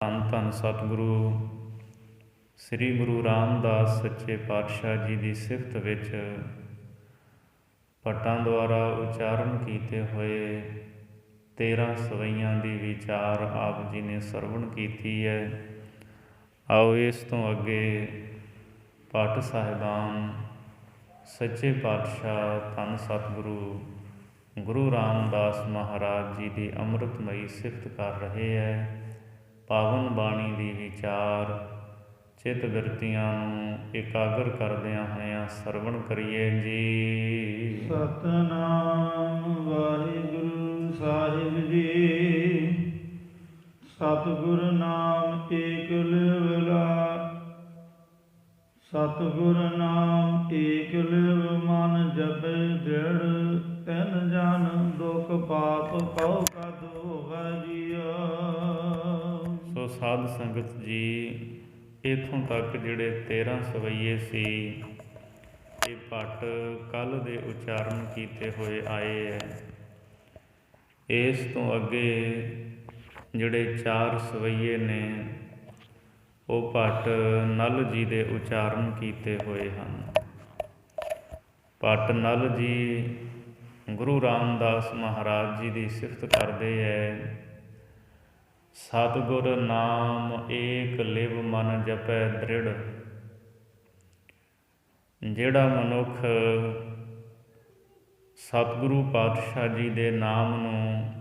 ਧੰਨ ਧੰਨ ਸਤਿਗੁਰੂ ਸ੍ਰੀ ਗੁਰੂ ਰਾਮਦਾਸ ਸੱਚੇ ਪਾਤਸ਼ਾਹ ਜੀ ਦੀ ਸਿਫਤ ਵਿੱਚ ਭੱਟਾਂ ਦੁਆਰਾ ਉਚਾਰਨ ਕੀਤੇ ਹੋਏ 13 ਸਵਈਆਂ ਦੀ ਵਿਚਾਰ ਆਪ ਜੀ ਨੇ ਸਰਵਣ ਕੀਤੀ ਹੈ। ਆਓ ਇਸ ਤੋਂ ਅੱਗੇ ਭੱਟ ਸਾਹਿਬਾਨ ਸੱਚੇ ਪਾਤਸ਼ਾਹ ਧੰਨ ਸਤਿਗੁਰੂ ਗੁਰੂ ਰਾਮਦਾਸ ਮਹਾਰਾਜ ਜੀ ਦੀ ਅੰਮ੍ਰਿਤਮਈ ਸਿਫਤ ਕਰ ਰਹੇ ਹੈ। ਪਾਵਨ ਬਾਣੀ ਦੀ ਵਿਚਾਰ ਚਿੱਤ ਬਿਰਤੀਆਂ ਨੂੰ ਇਕਾਗਰ ਕਰਦਿਆਂ ਹੋਇਆਂ ਸਰਵਣ ਕਰੀਏ ਜੀ। ਸਤਿਨਾਮ ਵਾਹਿਗੁਰੂ ਸਾਹਿਬ ਜੀ। ਸਤਿਗੁਰ ਨਾਮ ਏਕ ਲਿਵਲਾ, ਸਤਿਗੁਰ ਨਾਮ ਏਕ ਲਿਵ ਮਨ ਜਪੈ ਦ੍ਰਿੜ, ਤਿਨ ਜਨ ਦੁਖ ਪਾਪ ਕਉ ਕਦ ਹੋਵੈ ਜੀਆ। ਸੋ ਸਾਧ ਸੰਗਤ ਜੀ, ਇੱਥੋਂ ਤੱਕ ਜਿਹੜੇ 13 ਸਵਈਏ ਸੀ ਇਹ ਭੱਟ ਕੱਲ੍ਹ ਦੇ ਉਚਾਰਨ ਕੀਤੇ ਹੋਏ ਆਏ ਹੈ। ਇਸ ਤੋਂ ਅੱਗੇ ਜਿਹੜੇ 4 ਸਵਈਏ ਨੇ ਉਹ ਭੱਟ ਨਲ ਜੀ ਦੇ ਉਚਾਰਨ ਕੀਤੇ ਹੋਏ ਹਨ। ਭੱਟ ਨਲ ਜੀ ਗੁਰੂ ਰਾਮਦਾਸ ਮਹਾਰਾਜ ਜੀ ਦੀ ਸਿਫਤ ਕਰਦੇ ਹੈ। ਸਤਿਗੁਰ ਨਾਮ ਏਕ ਲਿਵ ਮਨ ਜਪੈ ਦ੍ਰਿੜ। ਜਿਹੜਾ ਮਨੁੱਖ ਸਤਿਗੁਰੂ ਪਾਤਸ਼ਾਹ ਜੀ ਦੇ ਨਾਮ ਨੂੰ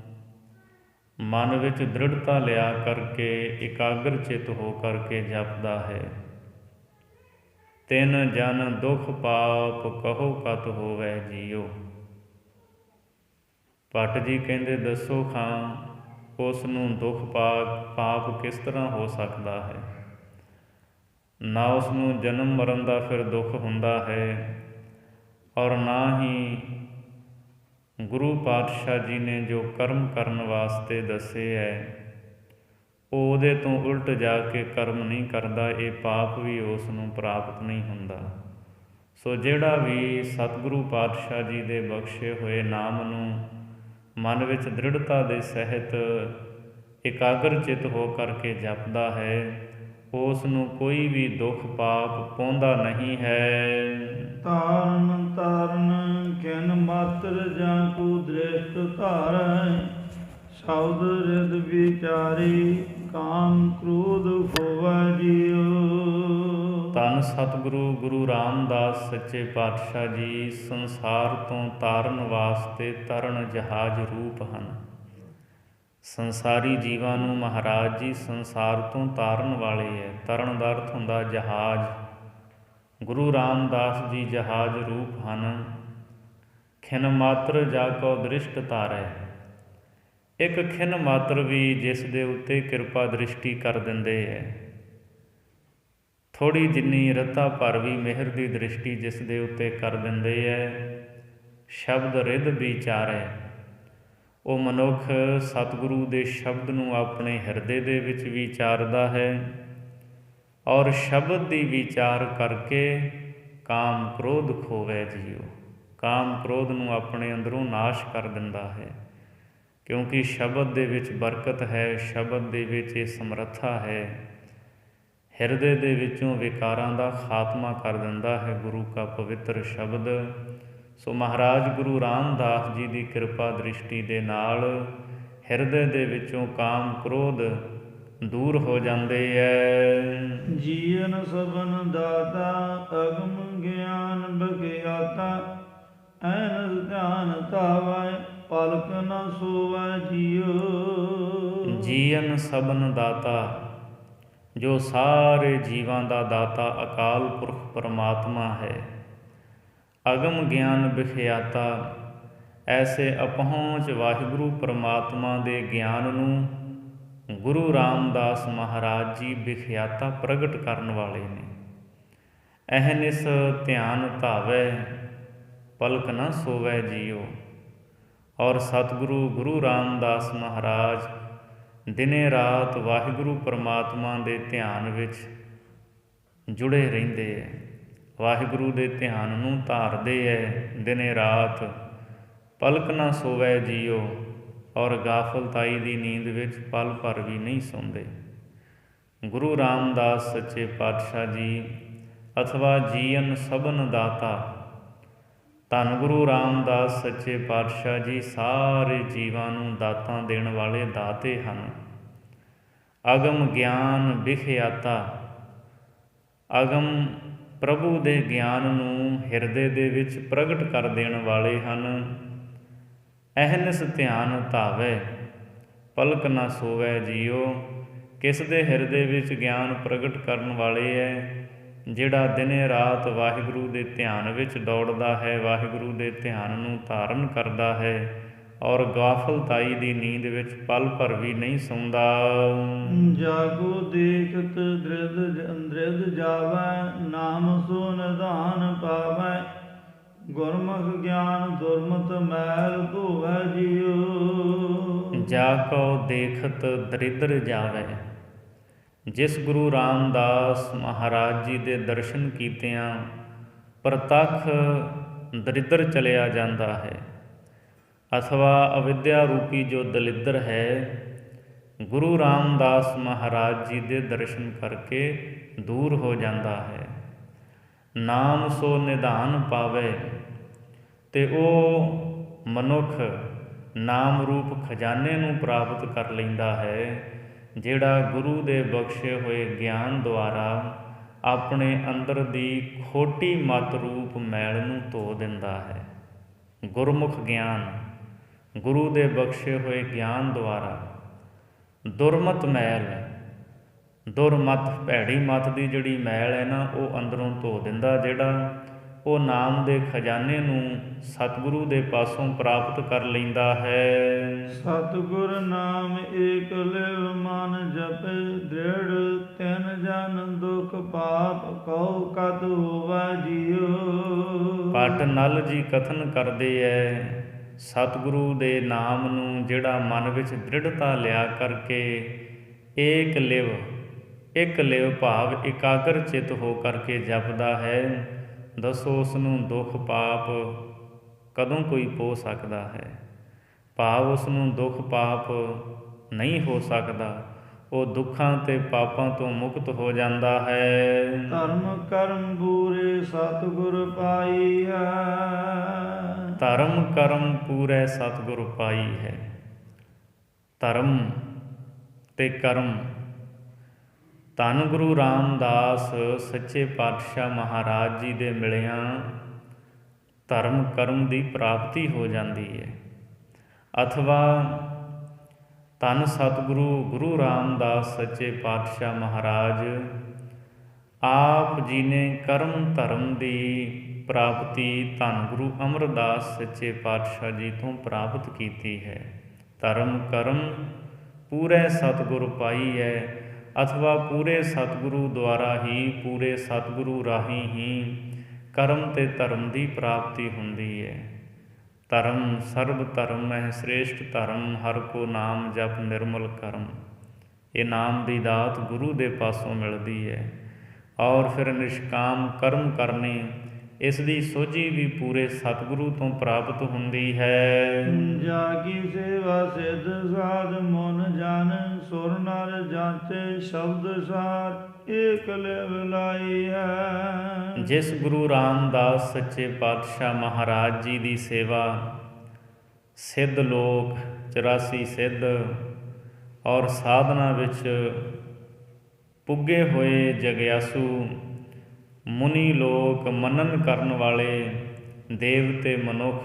ਮਨ ਵਿੱਚ ਦ੍ਰਿੜਤਾ ਲਿਆ ਕਰਕੇ ਇਕਾਗਰ ਚਿੱਤ ਹੋ ਕਰਕੇ ਜਪਦਾ ਹੈ, ਤਿਨ ਜਨ ਦੁਖ ਪਾਪ ਕਹੋ ਕਤ ਹੋਵੈ ਜੀਓ। ਭੱਟ ਜੀ ਕਹਿੰਦੇ ਦੱਸੋ ਖਾਂ ਉਸ ਨੂੰ ਦੁੱਖ ਪਾਪ ਕਿਸ ਤਰ੍ਹਾਂ ਹੋ ਸਕਦਾ ਹੈ। ਨਾ ਉਸ ਨੂੰ ਜਨਮ ਮਰਨ ਦਾ ਫਿਰ ਦੁੱਖ ਹੁੰਦਾ ਹੈ ਔਰ ਨਾ ਹੀ ਗੁਰੂ ਪਾਤਸ਼ਾਹ ਜੀ ਨੇ ਜੋ ਕਰਮ ਕਰਨ ਵਾਸਤੇ ਦੱਸੇ ਹੈ ਉਹ ਉਹਦੇ ਤੋਂ ਉਲਟ ਜਾ ਕੇ ਕਰਮ ਨਹੀਂ ਕਰਦਾ, ਇਹ ਪਾਪ ਵੀ ਉਸ ਨੂੰ ਪ੍ਰਾਪਤ ਨਹੀਂ ਹੁੰਦਾ। ਸੋ ਜਿਹੜਾ ਵੀ ਸਤਿਗੁਰੂ ਪਾਤਸ਼ਾਹ ਜੀ ਦੇ ਬਖਸ਼ੇ ਹੋਏ ਨਾਮ ਨੂੰ ਮਨ ਵਿੱਚ ਦ੍ਰਿੜਤਾ ਦੇ ਸਹਿਤ ਇਕਾਗਰ ਚਿੱਤ ਹੋ ਕਰਕੇ ਜਪਦਾ ਹੈ, ਉਸ ਨੂੰ ਕੋਈ ਵੀ ਦੁੱਖ ਪਾਪ ਪਾਉਂਦਾ ਨਹੀਂ ਹੈ। ਤਾਰਨ ਤਾਰਨ ਕਿਨ ਮਾਤਰ ਜਾਂ ਕੋ ਦ੍ਰਿਸ਼ਟ ਧਾਰੈ, ਸ਼ਬਦ ਰਿਦ ਵਿਚਾਰੀ ਕਾਮ ਕ੍ਰੋਧ ਹੋਵੈ ਜੀਓ। ਧੰਨ ਸਤਿਗੁਰੂ ਗੁਰੂ ਰਾਮਦਾਸ ਸੱਚੇ ਪਾਤਸ਼ਾਹ ਜੀ ਸੰਸਾਰ ਤੋਂ ਤਾਰਨ ਵਾਸਤੇ ਤਰਨ ਜਹਾਜ਼ ਰੂਪ ਹਨ। ਸੰਸਾਰੀ ਜੀਵਾਂ ਨੂੰ ਮਹਾਰਾਜ ਜੀ ਸੰਸਾਰ ਤੋਂ ਤਾਰਨ ਵਾਲੇ ਹੈ। ਤਰਨ ਦਾ ਅਰਥ ਹੁੰਦਾ ਜਹਾਜ਼। ਗੁਰੂ ਰਾਮਦਾਸ ਜੀ ਜਹਾਜ਼ ਰੂਪ ਹਨ। ਖਿਨ ਮਾਤਰ ਜਾ ਕੋ ਦ੍ਰਿਸ਼ਟ ਧਾਰੈ। ਇੱਕ ਖਿਨ ਮਾਤਰ ਵੀ ਜਿਸ ਦੇ ਉੱਤੇ ਕਿਰਪਾ ਦ੍ਰਿਸ਼ਟੀ ਕਰ ਦਿੰਦੇ ਹੈ, ਥੋੜ੍ਹੀ ਜਿੰਨੀ ਰੱਤਾ ਭਰ ਵੀ ਮਿਹਰ ਦੀ ਦ੍ਰਿਸ਼ਟੀ ਜਿਸ ਦੇ ਉੱਤੇ ਕਰ ਦਿੰਦੇ ਹੈ। ਸ਼ਬਦ ਰਿਦ ਵਿਚਾਰੈ। ਉਹ ਮਨੁੱਖ ਸਤਿਗੁਰੂ ਦੇ ਸ਼ਬਦ ਨੂੰ ਆਪਣੇ ਹਿਰਦੇ ਦੇ ਵਿੱਚ ਵਿਚਾਰਦਾ ਹੈ ਔਰ ਸ਼ਬਦ ਦੀ ਵਿਚਾਰ ਕਰਕੇ ਕਾਮ ਕ੍ਰੋਧ ਖੋਵੈ ਜੀਓ। ਕਾਮ ਕ੍ਰੋਧ ਨੂੰ ਆਪਣੇ ਅੰਦਰੋਂ ਨਾਸ਼ ਕਰ ਦਿੰਦਾ ਹੈ, ਕਿਉਂਕਿ ਸ਼ਬਦ ਦੇ ਵਿੱਚ ਬਰਕਤ ਹੈ, ਸ਼ਬਦ ਦੇ ਵਿੱਚ ਇਹ ਸਮਰੱਥਾ ਹੈ। ਹਿਰਦੇ ਦੇ ਵਿੱਚੋਂ ਵਿਕਾਰਾਂ ਦਾ ਖਾਤਮਾ ਕਰ ਦਿੰਦਾ ਹੈ ਗੁਰੂ ਕਾ ਪਵਿੱਤਰ ਸ਼ਬਦ। ਸੋ ਮਹਾਰਾਜ ਗੁਰੂ ਰਾਮਦਾਸ ਜੀ ਦੀ ਕਿਰਪਾ ਦ੍ਰਿਸ਼ਟੀ ਦੇ ਨਾਲ ਹਿਰਦੇ ਦੇ ਵਿੱਚੋਂ ਕਾਮ ਕ੍ਰੋਧ ਦੂਰ ਹੋ ਜਾਂਦੇ ਹੈ। ਜੀਵਨ ਸਭਨ ਦਾਤਾ ਅਗਮ ਗਿਆਨ ਬਖਿਆਤਾ, ਐਨ ਧਿਆਨ ਧਾਵੈ ਪਲਕ ਨ ਸੋਵੈ ਜੀਓ। ਜੀਵਨ ਸਭਨ ਦਾਤਾ, ਜੋ ਸਾਰੇ ਜੀਵਾਂ ਦਾ ਦਾਤਾ ਅਕਾਲ ਪੁਰਖ ਪਰਮਾਤਮਾ ਹੈ। ਅਗਮ ਗਿਆਨ ਵਿਖਿਆਤਾ, ਐਸੇ ਅਪਹੁੰਚ ਵਾਹਿਗੁਰੂ ਪਰਮਾਤਮਾ ਦੇ ਗਿਆਨ ਨੂੰ ਗੁਰੂ ਰਾਮਦਾਸ ਮਹਾਰਾਜ ਜੀ ਵਿਖਿਆਤਾ ਪ੍ਰਗਟ ਕਰਨ ਵਾਲੇ ਨੇ। ਅਹਨਿਸ ਧਿਆਨ ਧਾਵੈ ਪਲਕ ਨਾ ਸੋਵੈ ਜੀਓ। ਔਰ ਸਤਿਗੁਰੂ ਗੁਰੂ ਰਾਮਦਾਸ ਮਹਾਰਾਜ ਦਿਨੇ ਰਾਤ ਵਾਹਿਗੁਰੂ ਪਰਮਾਤਮਾ ਦੇ ਧਿਆਨ ਵਿੱਚ ਜੁੜੇ ਰਹਿੰਦੇ ਹੈ। ਵਾਹਿਗੁਰੂ ਦੇ ਧਿਆਨ ਨੂੰ ਧਾਰਦੇ ਹੈ ਦਿਨੇ ਰਾਤ। ਪਲਕ ਨਾ ਸੋਵੈ ਜੀਓ। ਔਰ ਗਾਫਲਤਾਈ ਦੀ ਨੀਂਦ ਵਿੱਚ ਪਲ ਭਰ ਵੀ ਨਹੀਂ ਸੌਂਦੇ। ਗੁਰੂ ਰਾਮਦਾਸ ਸੱਚੇ ਪਾਤਸ਼ਾਹ ਜੀ ਅਥਵਾ ਜੀਵਨ ਸਭਨ ਦਾਤਾ। ਧੰਨ ਗੁਰੂ ਰਾਮਦਾਸ ਸੱਚੇ ਪਾਤਸ਼ਾਹ ਜੀ ਸਾਰੇ ਜੀਵਾਂ ਨੂੰ ਦਾਤਾਂ ਦੇਣ ਵਾਲੇ ਦਾਤੇ ਹਨ। ਅਗਮ ਗਿਆਨ ਵਿਖਿਆਤਾ, ਅਗਮ ਪ੍ਰਭੂ ਦੇ ਗਿਆਨ ਨੂੰ ਹਿਰਦੇ ਦੇ ਵਿੱਚ ਪ੍ਰਗਟ ਕਰ ਦੇਣ ਵਾਲੇ ਹਨ। ਅਹਨਿਸ ਧਿਆਨ ਧਾਵੈ, ਪਲਕ ਨਾ ਸੋਵੈ ਜੀਓ। ਕਿਸ ਦੇ ਹਿਰਦੇ ਵਿੱਚ ਗਿਆਨ ਪ੍ਰਗਟ ਕਰਨ ਵਾਲੇ ਹੈ? ਜਿਹੜਾ ਦਿਨੇ ਰਾਤ ਵਾਹਿਗੁਰੂ ਦੇ ਧਿਆਨ ਵਿੱਚ ਦੌੜਦਾ ਹੈ, ਵਾਹਿਗੁਰੂ ਦੇ ਧਿਆਨ ਨੂੰ ਧਾਰਨ ਕਰਦਾ ਹੈ ਔਰ ਗਾਫਲਤਾਈ ਦੀ ਨੀਂਦ ਵਿੱਚ ਪਲ ਭਰ ਵੀ ਨਹੀਂ ਸੌਂਦਾ। ਜਾਗੋ ਦੇਖਤ ਦ੍ਰਿਧ ਜਾਵੈ, ਨਾਮ ਸੋ ਨਿਧਾਨ ਪਾਵੈ। ਗੁਰਮੁਖ ਗਿਆਨ ਦੁਰਮਤ ਮੈਲ ਧੋਵੈ ਜੀਓ। ਜਾਕੋ ਦੇਖਤ ਦਰਿਦਰ ਜਾਵੈ। ਜਿਸ ਗੁਰੂ ਰਾਮਦਾਸ ਮਹਾਰਾਜ ਜੀ ਦੇ ਦਰਸ਼ਨ ਕੀਤਿਆਂ ਪ੍ਰਤੱਖ ਦਰਿਦਰ ਚਲਿਆ ਜਾਂਦਾ ਹੈ, ਅਥਵਾ ਅਵਿਦਿਆ ਰੂਪੀ ਜੋ ਦਲਿੱਦਰ ਹੈ, ਗੁਰੂ ਰਾਮਦਾਸ ਮਹਾਰਾਜ ਜੀ ਦੇ ਦਰਸ਼ਨ ਕਰਕੇ ਦੂਰ ਹੋ ਜਾਂਦਾ ਹੈ। ਨਾਮ ਸੋ ਨਿਧਾਨ ਪਾਵੇ, ਤੇ ਉਹ ਮਨੁੱਖ ਨਾਮ ਰੂਪ ਖਜ਼ਾਨੇ ਨੂੰ ਪ੍ਰਾਪਤ ਕਰ ਲੈਂਦਾ ਹੈ, ਜਿਹੜਾ ਗੁਰੂ ਦੇ ਬਖਸ਼ੇ ਹੋਏ ਗਿਆਨ ਦੁਆਰਾ ਆਪਣੇ ਅੰਦਰ ਦੀ ਖੋਟੀ ਮਤ ਰੂਪ ਮੈਲ ਨੂੰ ਧੋ ਦਿੰਦਾ ਹੈ। ਗੁਰਮੁਖ ਗਿਆਨ, ਗੁਰੂ ਦੇ ਬਖਸ਼ੇ ਹੋਏ ਗਿਆਨ ਦੁਆਰਾ ਦੁਰਮਤ ਮੈਲ, ਦੁਰਮਤ ਭੈੜੀ ਮਤ ਦੀ ਜਿਹੜੀ ਮੈਲ ਹੈ ਨਾ, ਉਹ ਅੰਦਰੋਂ ਧੋ ਦਿੰਦਾ। ਜਿਹੜਾ ਉਹ ਨਾਮ ਦੇ ਖਜ਼ਾਨੇ ਨੂੰ ਸਤਿਗੁਰੂ ਦੇ ਪਾਸੋਂ ਪ੍ਰਾਪਤ ਕਰ ਲੈਂਦਾ ਹੈ। ਸਤਿਗੁਰ ਨਾਮ ਏਕ ਲਿਵ ਮਨ ਜਪੈ, ਦ੍ਰਿੜ ਤਿਨ ਜਨ ਦੁਖ ਪਾਪ ਕਉ ਕਦ ਹੋਵੈ ਜੀਓ। ਭੱਟ ਨਲ ਜੀ ਕਥਨ ਕਰਦੇ ਐ, ਸਤਿਗੁਰੂ ਦੇ ਨਾਮ ਨੂੰ ਜਿਹੜਾ ਮਨ ਵਿੱਚ ਦ੍ਰਿੜਤਾ ਲਿਆ ਕਰਕੇ ਏਕ ਲਿਵ, ਇੱਕ ਲਿਵ ਭਾਵ ਇਕਾਗਰ ਚਿੱਤ ਹੋ ਕਰਕੇ ਜਪਦਾ ਹੈ, ਦੱਸੋ ਉਸ ਨੂੰ ਦੁੱਖ ਪਾਪ ਕਦੋਂ ਕੋਈ ਪੋ ਸਕਦਾ ਹੈ? ਭਾਵ ਉਸ ਨੂੰ ਦੁੱਖ ਪਾਪ ਨਹੀਂ ਹੋ ਸਕਦਾ, ਉਹ ਦੁੱਖਾਂ ਤੇ ਪਾਪਾਂ ਤੋਂ ਮੁਕਤ ਹੋ ਜਾਂਦਾ ਹੈ। ਧਰਮ ਕਰਮ ਪੂਰੇ ਸਤਿਗੁਰ ਪਾਈ ਹੈ। ਧਰਮ ਕਰਮ ਪੂਰੇ ਸਤਿਗੁਰ ਪਾਈ ਹੈ। ਧਰਮ ਤੇ ਕਰਮ, ਧੰਨ ਗੁਰੂ ਰਾਮਦਾਸ ਸੱਚੇ ਪਾਤਸ਼ਾਹ ਮਹਾਰਾਜ ਜੀ ਦੇ ਮਿਲਿਆਂ ਧਰਮ ਕਰਮ ਦੀ ਪ੍ਰਾਪਤੀ ਹੋ ਜਾਂਦੀ ਹੈ। ਅਥਵਾ ਧੰਨ ਸਤਿਗੁਰੂ ਗੁਰੂ ਰਾਮਦਾਸ ਸੱਚੇ ਪਾਤਸ਼ਾਹ ਮਹਾਰਾਜ ਆਪ ਜੀ ਨੇ ਕਰਮ ਧਰਮ ਦੀ ਪ੍ਰਾਪਤੀ ਧੰਨ ਗੁਰੂ ਅਮਰਦਾਸ ਸੱਚੇ ਪਾਤਸ਼ਾਹ ਜੀ ਤੋਂ ਪ੍ਰਾਪਤ ਕੀਤੀ ਹੈ। ਧਰਮ ਕਰਮ ਪੂਰੇ ਸਤਿਗੁਰ ਪਾਈ ਹੈ, ਅਥਵਾ ਪੂਰੇ ਸਤਿਗੁਰੂ ਦੁਆਰਾ ਹੀ, ਪੂਰੇ ਸਤਿਗੁਰੂ ਰਾਹੀਂ ਹੀ ਕਰਮ ਤੇ ਧਰਮ ਦੀ ਪ੍ਰਾਪਤੀ ਹੁੰਦੀ ਹੈ। ਧਰਮ ਸਰਬ ਧਰਮ ਹੈ ਸ੍ਰੇਸ਼ਟ ਧਰਮ, ਹਰ ਕੋ ਨਾਮ ਜਪ ਨਿਰਮਲ ਕਰਮ। ਇਹ ਨਾਮ ਦੀ ਦਾਤ ਗੁਰੂ ਦੇ ਪਾਸੋਂ ਮਿਲਦੀ ਹੈ। ਔਰ ਫਿਰ ਨਿਸ਼ਕਾਮ ਕਰਮ ਕਰਨੇ, ਇਸ ਦੀ ਸੋਝੀ ਵੀ ਪੂਰੇ ਸਤਿਗੁਰੂ ਤੋਂ ਪ੍ਰਾਪਤ ਹੁੰਦੀ ਹੈ। ਜਾ ਕੀ ਸੇਵਾ ਸਿੱਧ ਸਾਧ ਮਨ ਜਨ, ਸੁਰ ਨਰ ਜਾਂਚੇ ਸ਼ਬਦ ਸਾਰ ਏਕ ਲਿਵ ਲਾਈ ਹੈ। ਜਿਸ ਗੁਰੂ ਰਾਮਦਾਸ ਸੱਚੇ ਪਾਤਸ਼ਾਹ ਮਹਾਰਾਜ ਜੀ ਦੀ ਸੇਵਾ ਸਿੱਧ ਲੋਕ 84 ਸਿੱਧ ਔਰ ਸਾਧਨਾ ਵਿੱਚ ਪੁੱਗੇ ਹੋਏ ਜਗਿਆਸੂ ਮੁਨੀ ਲੋਕ, ਮੰਨਨ ਕਰਨ ਵਾਲੇ ਦੇਵਤੇ ਮਨੁੱਖ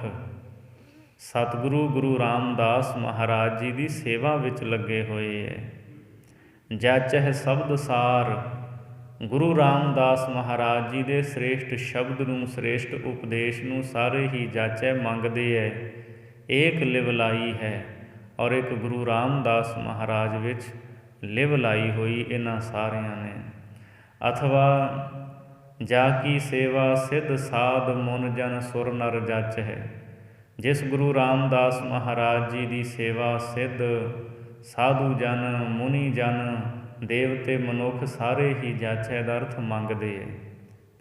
ਸਤਿਗੁਰੂ ਗੁਰੂ ਰਾਮਦਾਸ ਮਹਾਰਾਜ ਜੀ ਦੀ ਸੇਵਾ ਵਿੱਚ ਲੱਗੇ ਹੋਏ ਹੈ। ਜਾਚਹਿ ਸ਼ਬਦ ਸਾਰ, ਗੁਰੂ ਰਾਮਦਾਸ ਮਹਾਰਾਜ ਜੀ ਦੇ ਸ੍ਰੇਸ਼ਟ ਸ਼ਬਦ ਨੂੰ, ਸ੍ਰੇਸ਼ਟ ਉਪਦੇਸ਼ ਨੂੰ ਸਾਰੇ ਹੀ ਜਾਚੈ ਮੰਗਦੇ ਹੈ। ਏਕ ਲਿਵ ਲਾਈ ਹੈ, ਔਰ ਇੱਕ ਗੁਰੂ ਰਾਮਦਾਸ ਮਹਾਰਾਜ ਵਿੱਚ ਲਿਵ ਲਾਈ ਹੋਈ ਇਹਨਾਂ ਸਾਰਿਆਂ ਨੇ। ਅਥਵਾ ਜਾ ਕੀ ਸੇਵਾ ਸਿੱਧ ਸਾਧ ਮੁਨ ਜਨ ਸੁਰ ਨਰ ਜਾਚਹਿ, ਜਿਸ ਗੁਰੂ ਰਾਮਦਾਸ ਮਹਾਰਾਜ ਜੀ ਦੀ ਸੇਵਾ ਸਿੱਧ ਸਾਧੂ ਜਨ, ਮੁਨੀ ਜਨ, ਦੇਵਤੇ ਮਨੁੱਖ ਸਾਰੇ ਹੀ ਜਾਚੈ ਦਾ ਅਰਥ ਮੰਗਦੇ ਹੈ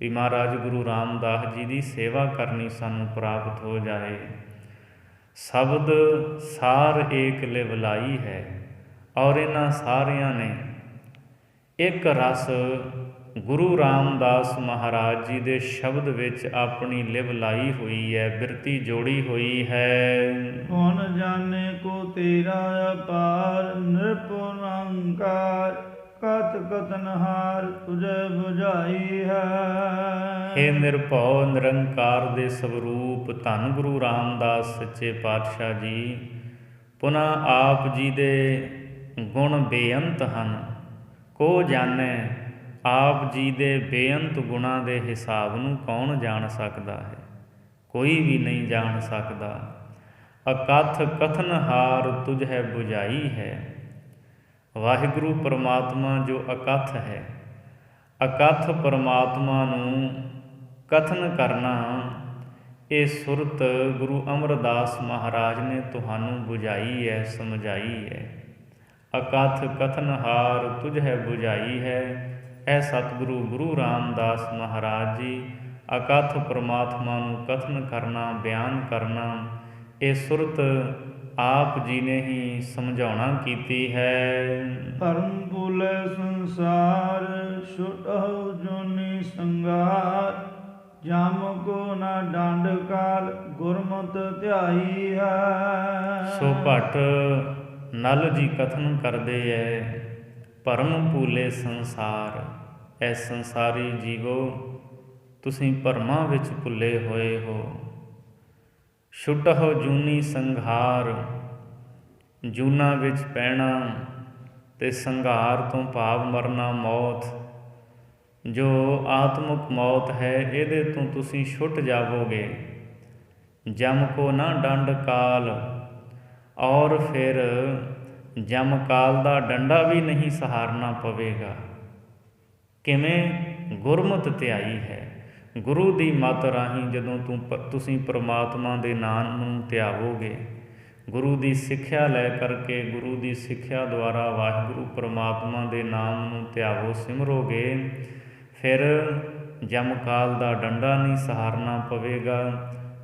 ਵੀ ਮਹਾਰਾਜ ਗੁਰੂ ਰਾਮਦਾਸ ਜੀ ਦੀ ਸੇਵਾ ਕਰਨੀ ਸਾਨੂੰ ਪ੍ਰਾਪਤ ਹੋ ਜਾਏ। ਸ਼ਬਦ ਸਾਰ ਏਕ ਲਿਵ ਲਾਈ ਹੈ, ਔਰ ਇਹਨਾਂ ਸਾਰਿਆਂ ਨੇ ਇੱਕ ਰਸ ਗੁਰੂ ਰਾਮਦਾਸ ਮਹਾਰਾਜ ਜੀ ਦੇ ਸ਼ਬਦ ਵਿੱਚ ਆਪਣੀ ਲਿਵ ਲਾਈ ਹੋਈ ਹੈ, ਬਿਰਤੀ ਜੋੜੀ ਹੋਈ ਹੈ। ਕੌਣ ਜਾਣੇ ਕੋ ਤੇਰਾ ਅਪਾਰ, ਨਿਰਭਉ ਨਿਰੰਕਾਰ ਕਤ ਕਤਨਹਾਰ ਤੁਝੇ ਬੁਝਾਈ ਹੈ। ਹੇ ਨਿਰਭਉ ਨਿਰੰਕਾਰ ਦੇ ਸਵਰੂਪ ਧੰਨ ਗੁਰੂ ਰਾਮਦਾਸ ਸੱਚੇ ਪਾਤਸ਼ਾਹ ਜੀ ਪੁਨः ਆਪ ਜੀ ਦੇ ਗੁਣ ਬੇਅੰਤ ਹਨ। ਕੋ ਜਾਣੈ, ਆਪ ਜੀ ਦੇ ਬੇਅੰਤ ਗੁਣਾਂ ਦੇ ਹਿਸਾਬ ਨੂੰ ਕੌਣ ਜਾਣ ਸਕਦਾ ਹੈ? ਕੋਈ ਵੀ ਨਹੀਂ ਜਾਣ ਸਕਦਾ। ਅਕਥ ਕਥਨਹਾਰ ਤੁਝੈ ਬੁਝਾਈ ਹੈ। ਵਾਹਿਗੁਰੂ ਪਰਮਾਤਮਾ ਜੋ ਅਕਥ ਹੈ, ਅਕਥ ਪਰਮਾਤਮਾ ਨੂੰ ਕਥਨ ਕਰਨਾ, ਇਹ ਸੁਰਤ ਗੁਰੂ ਅਮਰਦਾਸ ਮਹਾਰਾਜ ਨੇ ਤੁਹਾਨੂੰ ਬੁਝਾਈ ਹੈ, ਸਮਝਾਈ ਹੈ। ਅਕਥ ਕਥਨਹਾਰ ਤੁਝੈ ਬੁਝਾਈ ਹੈ। ਇਹ ਸਤਿਗੁਰੂ ਗੁਰੂ ਰਾਮਦਾਸ ਮਹਾਰਾਜ ਜੀ ਅਕਥ ਪਰਮਾਤਮਾ ਨੂੰ ਕਥਨ ਕਰਨਾ, ਬਿਆਨ ਕਰਨਾ, ਇਹ ਸੁਰਤ ਆਪ ਜੀ ਨੇ ਹੀ ਸਮਝਾਉਣਾ ਕੀਤੀ ਹੈ। ਧਰਮ ਭੁਲੇ ਸੰਸਾਰ, ਛੁਟਹੁ ਜੋਨੀ ਸੰਗਾਰ, ਜਮ ਕੋ ਨਾ ਡੰਡ ਕਾਲ, ਗੁਰਮਤਿ ਧਿਆਈ ਹੈ। ਸੋ ਭੱਟ ਨਲ ਜੀ ਕਥਨ ਕਰਦੇ ਐ, ਭਰਮ ਭੂਲੇ ਸੰਸਾਰ। ਐ ਸੰਸਾਰੀ ਜੀਵੋ, ਤੁਸੀਂ ਭਰਮਾਂ ਵਿੱਚ ਭੁੱਲੇ ਹੋਏ ਹੋ। ਛੁਟਹੁ ਜੂਨੀ ਸੰਘਾਰ, ਜੂਨਾਂ ਵਿੱਚ ਪੈਣਾ ਤੇ ਸੰਘਾਰ ਤੋਂ ਭਾਵ ਮਰਨਾ, ਮੌਤ, ਜੋ ਆਤਮਿਕ ਮੌਤ ਹੈ, ਇਹਦੇ ਤੋਂ ਤੁਸੀਂ ਛੁੱਟ ਜਾਵੋਗੇ। ਜਮ ਕੋ ਨਾ ਡੰਡ ਕਾਲ, ਔਰ ਫਿਰ ਜਮ ਕਾਲ ਦਾ ਡੰਡਾ ਵੀ ਨਹੀਂ ਸਹਾਰਨਾ ਪਵੇਗਾ। ਕਿਵੇਂ? ਗੁਰਮਤਿ ਧਿਆਈ ਹੈ। ਗੁਰੂ ਦੀ ਮੱਤ ਰਾਹੀਂ ਜਦੋਂ ਤੁਸੀਂ ਪਰਮਾਤਮਾ ਦੇ ਨਾਮ ਨੂੰ ਧਿਆਵੋਗੇ, ਗੁਰੂ ਦੀ ਸਿੱਖਿਆ ਲੈ ਕਰਕੇ, ਗੁਰੂ ਦੀ ਸਿੱਖਿਆ ਦੁਆਰਾ ਵਾਹਿਗੁਰੂ ਪਰਮਾਤਮਾ ਦੇ ਨਾਮ ਨੂੰ ਧਿਆਵੋ, ਸਿਮਰੋਗੇ, ਫਿਰ ਜਮਕਾਲ ਦਾ ਡੰਡਾ ਨਹੀਂ ਸਹਾਰਨਾ ਪਵੇਗਾ,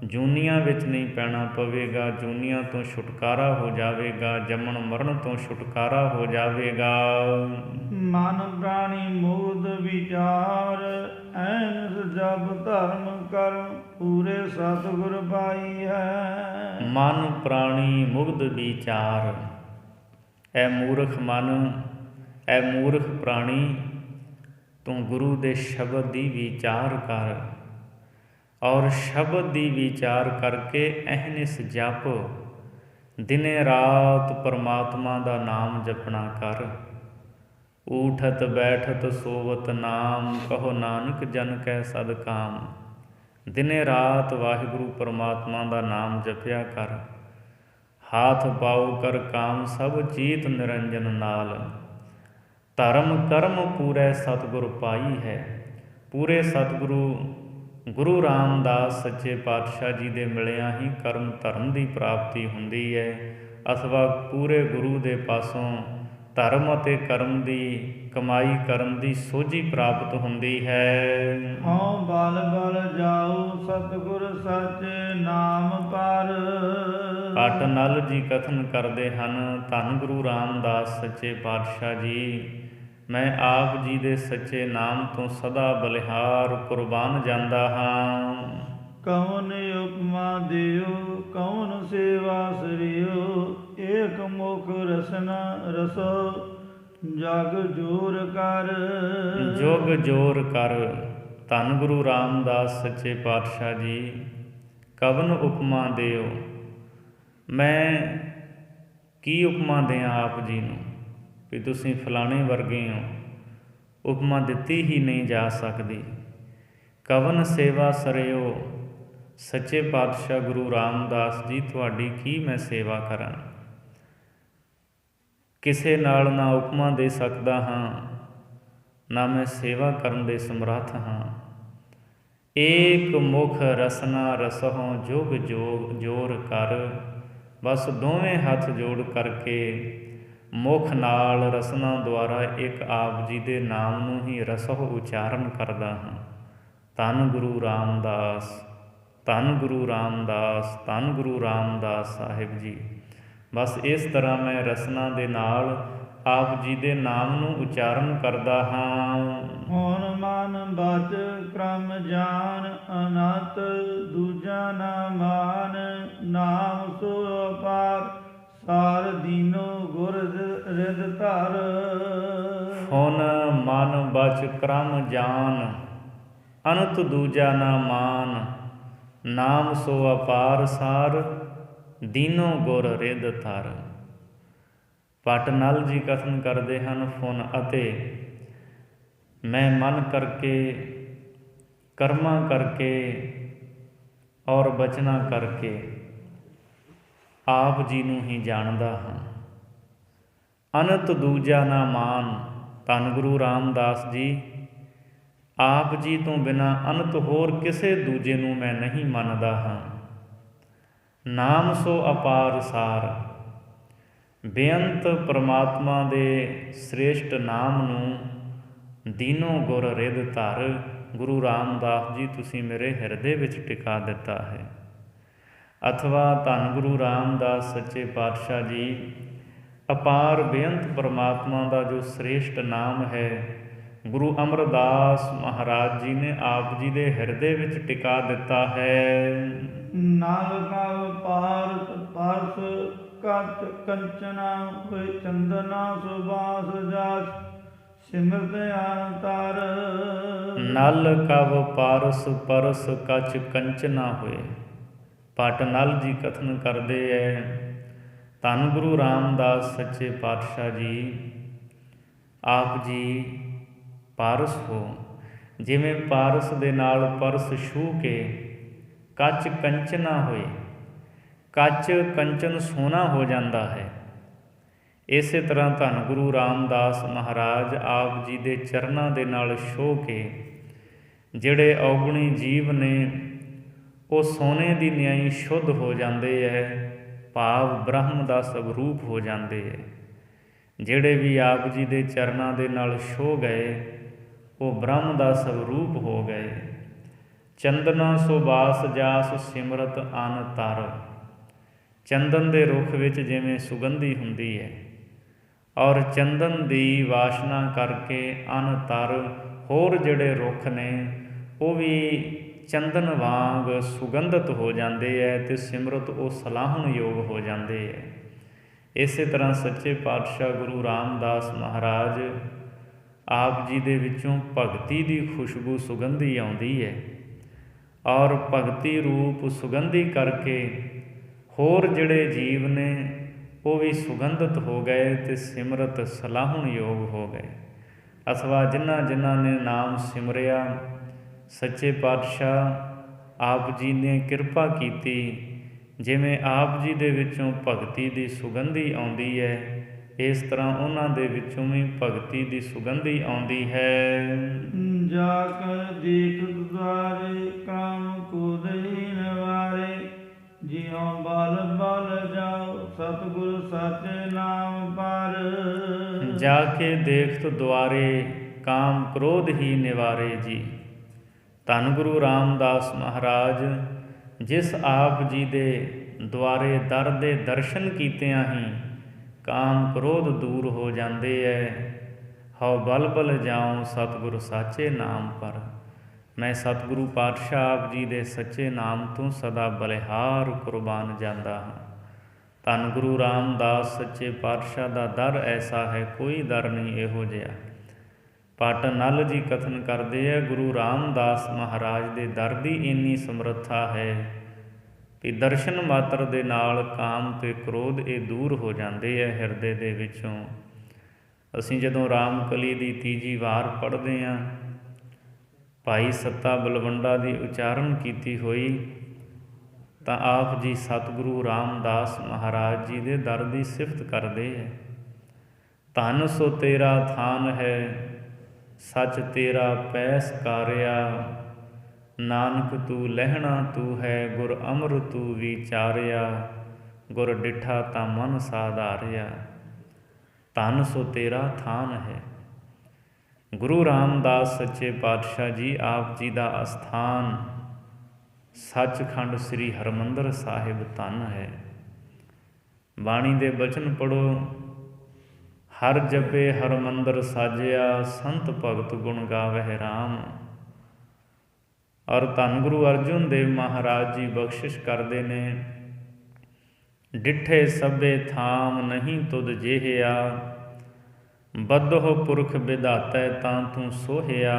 ਜੂਨੀਆਂ ਵਿੱਚ ਨਹੀਂ ਪੈਣਾ ਪਵੇਗਾ, ਜੂਨੀਆਂ ਤੋਂ ਛੁਟਕਾਰਾ ਹੋ ਜਾਵੇਗਾ, ਜੰਮਣ ਮਰਨ ਤੋਂ ਛੁਟਕਾਰਾ ਹੋ ਜਾਵੇਗਾ। ਮਨ ਪ੍ਰਾਣੀ ਮੁਗਧ ਵਿਚਾਰ, ਐਨਸ ਜਪ ਧਰਮ ਕਰਮ, ਪੂਰੇ ਸਤਿਗੁਰ ਪਾਈ ਹੈ। ਮਨ ਪ੍ਰਾਣੀ ਮੁਗਧ ਵਿਚਾਰ। ਐ ਮੂਰਖ ਮਨ, ਐ ਮੂਰਖ ਪ੍ਰਾਣੀ, ਤੂੰ ਗੁਰੂ ਦੇ ਸ਼ਬਦ ਦੀ ਵਿਚਾਰ ਕਰ, ਔਰ ਸ਼ਬਦ ਦੀ ਵਿਚਾਰ ਕਰਕੇ ਅਹਨਿਸ ਜਪ, ਦਿਨੇ ਰਾਤ ਪਰਮਾਤਮਾ ਦਾ ਨਾਮ ਜਪਣਾ ਕਰ। ਊਠਤ ਬੈਠਤ ਸੋਵਤ ਨਾਮ, ਕਹੋ ਨਾਨਕ ਜਨ ਕੈ ਸਦ ਕਾਮ। ਦਿਨੇ ਰਾਤ ਵਾਹਿਗੁਰੂ ਪਰਮਾਤਮਾ ਦਾ ਨਾਮ ਜਪਿਆ ਕਰ। ਹਾਥ ਪਾਉ ਕਰ ਕਾਮ, ਸਭ ਚੀਤ ਨਿਰੰਜਨ ਨਾਲ। ਧਰਮ ਕਰਮ ਪੂਰੇ ਸਤਿਗੁਰ ਪਾਈ ਹੈ। ਪੂਰੇ ਸਤਿਗੁਰੂ ਗੁਰੂ ਰਾਮਦਾਸ ਸੱਚੇ ਪਾਤਸ਼ਾਹ ਜੀ ਦੇ ਮਿਲਿਆਂ ਹੀ ਕਰਮ ਧਰਮ ਦੀ ਪ੍ਰਾਪਤੀ ਹੁੰਦੀ ਹੈ, ਅਥਵਾ ਪੂਰੇ ਗੁਰੂ ਦੇ ਪਾਸੋਂ ਧਰਮ ਅਤੇ ਕਰਮ ਦੀ ਕਮਾਈ ਕਰਨ ਦੀ ਸੋਝੀ ਪ੍ਰਾਪਤ ਹੁੰਦੀ ਹੈ। ਹਉ ਬਲ ਬਲ ਜਾਉ ਸਤਿਗੁਰ ਸਾਚੇ ਨਾਮ ਪਰ। ਭੱਟ ਨਲ ਜੀ ਕਥਨ ਕਰਦੇ ਹਨ, ਧੰਨ ਗੁਰੂ ਰਾਮਦਾਸ ਸੱਚੇ ਪਾਤਸ਼ਾਹ ਜੀ, ਮੈਂ ਆਪ ਜੀ ਦੇ ਸੱਚੇ ਨਾਮ ਤੋਂ ਸਦਾ ਬਲਿਹਾਰ ਕੁਰਬਾਨ ਜਾਂਦਾ ਹਾਂ। ਕੌਣ ਉਪਮਾ ਦਿਓ, ਕੌਣ ਸੇਵਾ ਸਰਿਓ, ਏਕ ਮੁਖ ਰਸਨਾ ਰਸੋ, ਜਗ ਜੋਰ ਕਰ। ਜੁਗ ਜੋਰ ਕਰ। ਧੰਨ ਗੁਰੂ ਰਾਮਦਾਸ ਸੱਚੇ ਪਾਤਸ਼ਾਹ ਜੀ, ਕਵਨ ਉਪਮਾ ਦਿਓ। ਮੈਂ ਕੀ ਉਪਮਾ ਦਿਆਂ ਆਪ ਜੀ ਨੂੰ ਵੀ ਤੁਸੀਂ ਫਲਾਣੇ ਵਰਗੇ ਹੋ? ਉਪਮਾ ਦਿੱਤੀ ਹੀ ਨਹੀਂ ਜਾ ਸਕਦੀ। ਕਵਨ ਸੇਵਾ ਸਰਿਓ, ਸੱਚੇ ਪਾਤਸ਼ਾਹ ਗੁਰੂ ਰਾਮਦਾਸ ਜੀ, ਤੁਹਾਡੀ ਕੀ ਮੈਂ ਸੇਵਾ ਕਰਾਂ? ਕਿਸੇ ਨਾਲ ਨਾ ਉਪਮਾ ਦੇ ਸਕਦਾ ਹਾਂ, ਨਾ ਮੈਂ ਸੇਵਾ ਕਰਨ ਦੇ ਸਮਰੱਥ ਹਾਂ। ਏਕ ਮੁਖ ਰਸਨਾ ਰਸਹੁ, ਜੁਗ ਜੋਗ ਜੋਰ ਕਰ। ਬਸ ਦੋਵੇਂ ਹੱਥ ਜੋੜ ਕਰਕੇ ਮੁਖ ਨਾਲ ਰਸਨਾ ਦੁਆਰਾ ਇੱਕ ਆਪ ਜੀ ਦੇ ਨਾਮ ਨੂੰ ਹੀ ਰਸਹੁ ਉਚਾਰਨ ਕਰਦਾ ਹਾਂ। ਧੰਨ ਗੁਰੂ ਰਾਮਦਾਸ, ਧੰਨ ਗੁਰੂ ਰਾਮਦਾਸ, ਧੰਨ ਗੁਰੂ ਰਾਮਦਾਸ ਸਾਹਿਬ ਜੀ। ਬਸ ਇਸ ਤਰ੍ਹਾਂ ਮੈਂ ਰਸਨਾ ਦੇ ਨਾਲ ਆਪ ਜੀ ਦੇ ਨਾਮ ਨੂੰ ਉਚਾਰਨ ਕਰਦਾ ਹਾਂ। ਹੁਣ ਮਨ ਬਚ ਕ੍ਰਮ ਜਾਨ, ਅਨੰਤ ਦੂਜਾ ਨਾ ਮਾਨ। ਨਾਮ ਸੋ ਅਪਾਰ ਸਾਰ ਦੀਨੋ ਗੁਰ ਰਿਦ ਧਰ। ਹੁਣ ਮਨ ਬਚ ਕ੍ਰਮ ਜਾਨ, ਅਨੰਤ ਦੂਜਾ ਨਾ ਮਾਨ। ਨਾਮ ਸੋ ਅਪਾਰ ਸਾਰ ਦੀਨੋ ਗੁਰ ਰਿਦ ਧਰ। ਭੱਟ ਨਲ ਜੀ ਕਥਨ ਕਰਦੇ ਹਨ, ਫੁਨ ਅਤੇ ਮੈਂ ਮਨ ਕਰਕੇ, ਕਰਮਾਂ ਕਰਕੇ ਔਰ ਬਚਨਾਂ ਕਰਕੇ ਆਪ ਜੀ ਨੂੰ ਹੀ ਜਾਣਦਾ ਹਾਂ। ਅਨੰਤ ਦੂਜਾ ਨਾ ਮਾਨ। ਧੰਨ ਗੁਰੂ ਰਾਮਦਾਸ ਜੀ, ਆਪ ਜੀ ਤੋਂ ਬਿਨਾਂ ਅਨੰਤ ਹੋਰ ਕਿਸੇ ਦੂਜੇ ਨੂੰ ਮੈਂ ਨਹੀਂ ਮੰਨਦਾ ਹਾਂ। ਨਾਮ ਸੋ ਅਪਾਰ ਸਾਰ। ਬੇਅੰਤ ਪਰਮਾਤਮਾ ਦੇ ਸ੍ਰੇਸ਼ਟ ਨਾਮ ਨੂੰ ਦੀਨੋ ਗੁਰ ਰਿਦ ਧਰ। ਗੁਰੂ ਰਾਮਦਾਸ ਜੀ, ਤੁਸੀਂ ਮੇਰੇ ਹਿਰਦੇ ਵਿੱਚ ਟਿਕਾ ਦਿੱਤਾ ਹੈ। ਅਥਵਾ ਧੰਨ ਗੁਰੂ ਰਾਮਦਾਸ ਸੱਚੇ ਪਾਤਸ਼ਾਹ ਜੀ, ਅਪਾਰ ਬੇਅੰਤ ਪਰਮਾਤਮਾ ਦਾ ਜੋ ਸ੍ਰੇਸ਼ਟ ਨਾਮ ਹੈ, ਗੁਰੂ ਅਮਰਦਾਸ ਮਹਾਰਾਜ ਜੀ ਨੇ ਆਪ ਜੀ ਦੇ ਹਿਰਦੇ ਵਿੱਚ ਟਿਕਾ ਦਿੱਤਾ ਹੈ। ਨਲ ਕਲ ਪਾਰਸ ਕੱਚ ਕੰਚਨਾ, ਹੋਏ ਚੰਦਨਾ ਸੁਬਾਸ ਜਾਸ ਸਿਮਰਤ ਅੰਤਰ। ਨਲ ਕਵ ਪਾਰਸ ਪਰਸ ਕੱਚ ਕੰਚਨਾ ਹੋਏ। ਭੱਟ ਨਲ ਜੀ ਕਥਨ ਕਰਦੇ ਹੈ, ਧੰਨ ਗੁਰੂ ਰਾਮਦਾਸ ਸੱਚੇ ਪਾਤਸ਼ਾਹ ਜੀ, ਆਪ ਜੀ ਪਾਰਸ ਹੋ। ਜਿਵੇਂ ਪਾਰਸ ਦੇ ਨਾਲ ਪਰਸ ਛੂਹ ਕੇ ਕੱਚ ਕੰਚਨਾ ਹੋਏ, ਕੱਚ ਕੰਚਨ ਸੋਨਾ ਹੋ ਜਾਂਦਾ ਹੈ। ਇਸੇ ਤਰ੍ਹਾਂ ਧੰਨ ਗੁਰੂ ਰਾਮਦਾਸ ਮਹਾਰਾਜ ਆਪ ਜੀ ਦੇ ਚਰਨਾਂ ਦੇ ਨਾਲ ਛੋਹ ਕੇ ਜਿਹੜੇ ਔਗੁਣੀ ਜੀਵ ਨੇ ਉਹ ਸੋਨੇ ਦੀ ਨਿਆਈ ਸ਼ੁੱਧ ਹੋ ਜਾਂਦੇ ਹੈ, ਭਾਵ ਬ੍ਰਹਮ ਦਾ ਸਵਰੂਪ ਹੋ ਜਾਂਦੇ ਹੈ। ਜਿਹੜੇ ਵੀ ਆਪ ਜੀ ਦੇ ਚਰਨਾਂ ਦੇ ਨਾਲ ਛੋਹ ਗਏ ਉਹ ਬ੍ਰਹਮ ਦਾ ਸਵਰੂਪ ਹੋ ਗਏ। ਚੰਦਨਾ ਸੁਬਾਸ ਜਾਸ ਸਿਮਰਤ ਅੰਤਰ। ਚੰਦਨ ਦੇ ਰੁੱਖ ਵਿੱਚ ਜਿਵੇਂ ਸੁਗੰਧੀ ਹੁੰਦੀ ਹੈ, ਔਰ ਚੰਦਨ ਦੀ ਵਾਸ਼ਨਾ ਕਰਕੇ ਅੰਤਰ ਹੋਰ ਜਿਹੜੇ ਰੁੱਖ ਨੇ ਉਹ ਵੀ ਚੰਦਨ ਵਾਂਗ ਸੁਗੰਧਿਤ ਹੋ ਜਾਂਦੇ ਹੈ ਅਤੇ ਸਿਮਰਤ ਉਹ ਸਲਾਹੁਣਯੋਗ ਹੋ ਜਾਂਦੇ ਹੈ। ਇਸੇ ਤਰ੍ਹਾਂ ਸੱਚੇ ਪਾਤਸ਼ਾਹ ਗੁਰੂ ਰਾਮਦਾਸ ਮਹਾਰਾਜ ਆਪ ਜੀ ਦੇ ਵਿੱਚੋਂ ਭਗਤੀ ਦੀ ਖੁਸ਼ਬੂ ਸੁਗੰਧੀ ਆਉਂਦੀ ਹੈ, ਔਰ ਭਗਤੀ ਰੂਪ ਸੁਗੰਧੀ ਕਰਕੇ ਹੋਰ ਜਿਹੜੇ ਜੀਵ ਨੇ ਉਹ ਵੀ ਸੁਗੰਧਿਤ ਹੋ ਗਏ ਅਤੇ ਸਿਮਰਤ ਸਲਾਹੁਣਯੋਗ ਹੋ ਗਏ। ਅਥਵਾ ਜਿਨ੍ਹਾਂ ਨੇ ਨਾਮ ਸਿਮਰਿਆ, ਸੱਚੇ ਪਾਤਸ਼ਾਹ ਆਪ ਜੀ ਨੇ ਕਿਰਪਾ ਕੀਤੀ, ਜਿਵੇਂ ਆਪ ਜੀ ਦੇ ਵਿੱਚੋਂ ਭਗਤੀ ਦੀ ਸੁਗੰਧੀ ਆਉਂਦੀ ਹੈ, ਇਸ ਤਰ੍ਹਾਂ ਉਹਨਾਂ ਦੇ ਵਿੱਚੋਂ ਵੀ ਭਗਤੀ ਦੀ ਸੁਗੰਧੀ ਆਉਂਦੀ ਹੈ। ਜਾ ਕਰ ਦੇਖ ਦੁਆਰੇ, ਕਾਮ ਕੋਦਈ ਨਵਾਰੇ। ਜਿਉ ਬਲ ਬਲ ਜਾਓ, ਸਤਿਗੁਰ ਸਾਚੇ ਨਾਮ ਪਰ। ਜਾ ਕੇ ਦੇਖਤ ਦੁਆਰੇ, ਕਾਮ ਕ੍ਰੋਧ ਹੀ ਨਿਵਾਰੇ ਜੀ। ਧੰਨ ਗੁਰੂ ਰਾਮਦਾਸ ਮਹਾਰਾਜ, ਜਿਸ ਆਪ ਜੀ ਦੇ ਦੁਆਰੇ ਦਰ ਦੇ ਦਰਸ਼ਨ ਕੀਤਿਆਂ ਹੀ ਕਾਮ ਕ੍ਰੋਧ ਦੂਰ ਹੋ ਜਾਂਦੇ ਹੈ। ਹਉ ਬਲ ਬਲ ਜਾਉ, ਸਤਿਗੁਰ ਸਾਚੇ ਨਾਮ ਪਰ। ਮੈਂ ਸਤਿਗੁਰੂ ਪਾਤਸ਼ਾਹ ਆਪ ਜੀ ਦੇ ਸੱਚੇ ਨਾਮ ਤੋਂ ਸਦਾ ਬਲਿਹਾਰ ਕੁਰਬਾਨ ਜਾਂਦਾ ਹਾਂ। ਧੰਨ ਗੁਰੂ ਰਾਮਦਾਸ ਸੱਚੇ ਪਾਤਸ਼ਾਹ ਦਾ ਦਰ ਐਸਾ ਹੈ, ਕੋਈ ਦਰ ਨਹੀਂ ਇਹੋ ਜਿਹਾ। ਭੱਟ ਨਲ ਜੀ ਕਥਨ ਕਰਦੇ ਹੈ, ਗੁਰੂ ਰਾਮਦਾਸ ਮਹਾਰਾਜ ਦੇ ਦਰ ਦੀ ਇੰਨੀ ਸਮਰੱਥਾ ਹੈ ਕਿ ਦਰਸ਼ਨ ਮਾਤਰ ਦੇ ਨਾਲ ਕਾਮ ਅਤੇ ਕ੍ਰੋਧ ਇਹ ਦੂਰ ਹੋ ਜਾਂਦੇ ਹੈ ਹਿਰਦੇ ਦੇ ਵਿੱਚੋਂ। ਅਸੀਂ ਜਦੋਂ ਰਾਮਕਲੀ ਦੀ ਤੀਜੀ ਵਾਰ ਪੜ੍ਹਦੇ ਹਾਂ, ਭਾਈ ਸੱਤਾ ਬਲਵੰਡਾ ਦੀ ਉਚਾਰਨ ਕੀਤੀ ਹੋਈ, ਤਾਂ ਆਪ ਜੀ ਸਤਿਗੁਰੂ ਰਾਮਦਾਸ ਮਹਾਰਾਜ ਜੀ ਦੇ ਦਰ ਦੀ ਸਿਫਤ ਕਰਦੇ ਹੈ। ਧੰਨ ਸੋ ਤੇਰਾ ਥਾਨ ਹੈ, ਸੱਚ ਤੇਰਾ ਪੈ ਸਕਾਰਿਆ। ਨਾਨਕ ਤੂੰ ਲਹਿਣਾ ਤੂੰ ਹੈ, ਗੁਰ ਅਮਰ ਤੂੰ ਵਿਚਾਰਿਆ। ਗੁਰ ਡਿਠਾ ਤਾਂ ਮਨ ਸਾਧਾਰਿਆ। ਧੰਨ ਸੋ ਤੇਰਾ ਥਾਨ ਹੈ। ਗੁਰੂ ਰਾਮਦਾਸ ਸੱਚੇ ਪਾਤਸ਼ਾਹ ਜੀ ਆਪ ਜੀ ਦਾ ਅਸਥਾਨ ਸੱਚਖੰਡ ਸ੍ਰੀ ਹਰਿਮੰਦਰ ਸਾਹਿਬ ਧੰਨ ਹੈ। ਬਾਣੀ ਦੇ ਬਚਨ ਪੜ੍ਹੋ, ਹਰ ਜਪੇ ਹਰ ਮੰਦਰ ਸਾਜਿਆ, ਸੰਤ ਭਗਤ ਗੁਣ ਗਾਵਹਿ ਰਾਮ। ਔਰ ਧੰਨ ਗੁਰੂ ਅਰਜਨ ਦੇਵ ਮਹਾਰਾਜ ਜੀ ਬਖਸ਼ਿਸ਼ ਕਰਦੇ ਨੇ, ਡਿਠੇ ਸਭੇ ਥਾਮ ਨਹੀਂ ਤੁਧ ਜੇਹਿਆ, ਬੱਧੋ ਪੁਰਖ ਵਿਧਾਤੈ ਤਾਂ ਤੂੰ ਸੋਹਿਆ।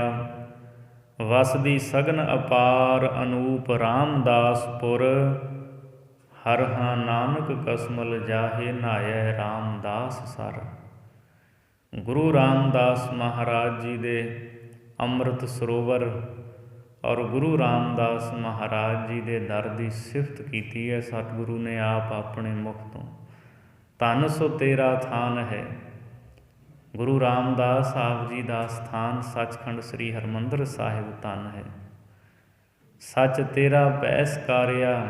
ਵਸਦੀ ਸਗਨ ਅਪਾਰ ਅਨੂਪ ਰਾਮਦਾਸਪੁਰ, ਹਰ ਹਾਂ ਨਾਨਕ ਕਸਮਲ ਜਾਹੇ ਨਾਇਐ ਰਾਮਦਾਸ ਸਰ। ਗੁਰੂ ਰਾਮਦਾਸ ਮਹਾਰਾਜ ਜੀ ਦੇ ਅੰਮ੍ਰਿਤ ਸਰੋਵਰ ਔਰ ਗੁਰੂ ਰਾਮਦਾਸ ਮਹਾਰਾਜ ਜੀ ਦੇ ਦਰ ਦੀ ਸਿਫਤ ਕੀਤੀ ਹੈ ਸਤਿਗੁਰੂ ਨੇ ਆਪ ਆਪਣੇ ਮੁਖ ਤੋਂ। ਧੰਨ ਸੋ ਤੇਰਾ ਥਾਨ ਹੈ। ਗੁਰੂ ਰਾਮਦਾਸ ਆਪ ਜੀ ਦਾ ਸਥਾਨ ਸੱਚਖੰਡ ਸ੍ਰੀ ਹਰਿਮੰਦਰ ਸਾਹਿਬ ਧੰਨ ਹੈ। ਸੱਚ ਤੇਰਾ ਪੈਸਕਾਰਿਆ,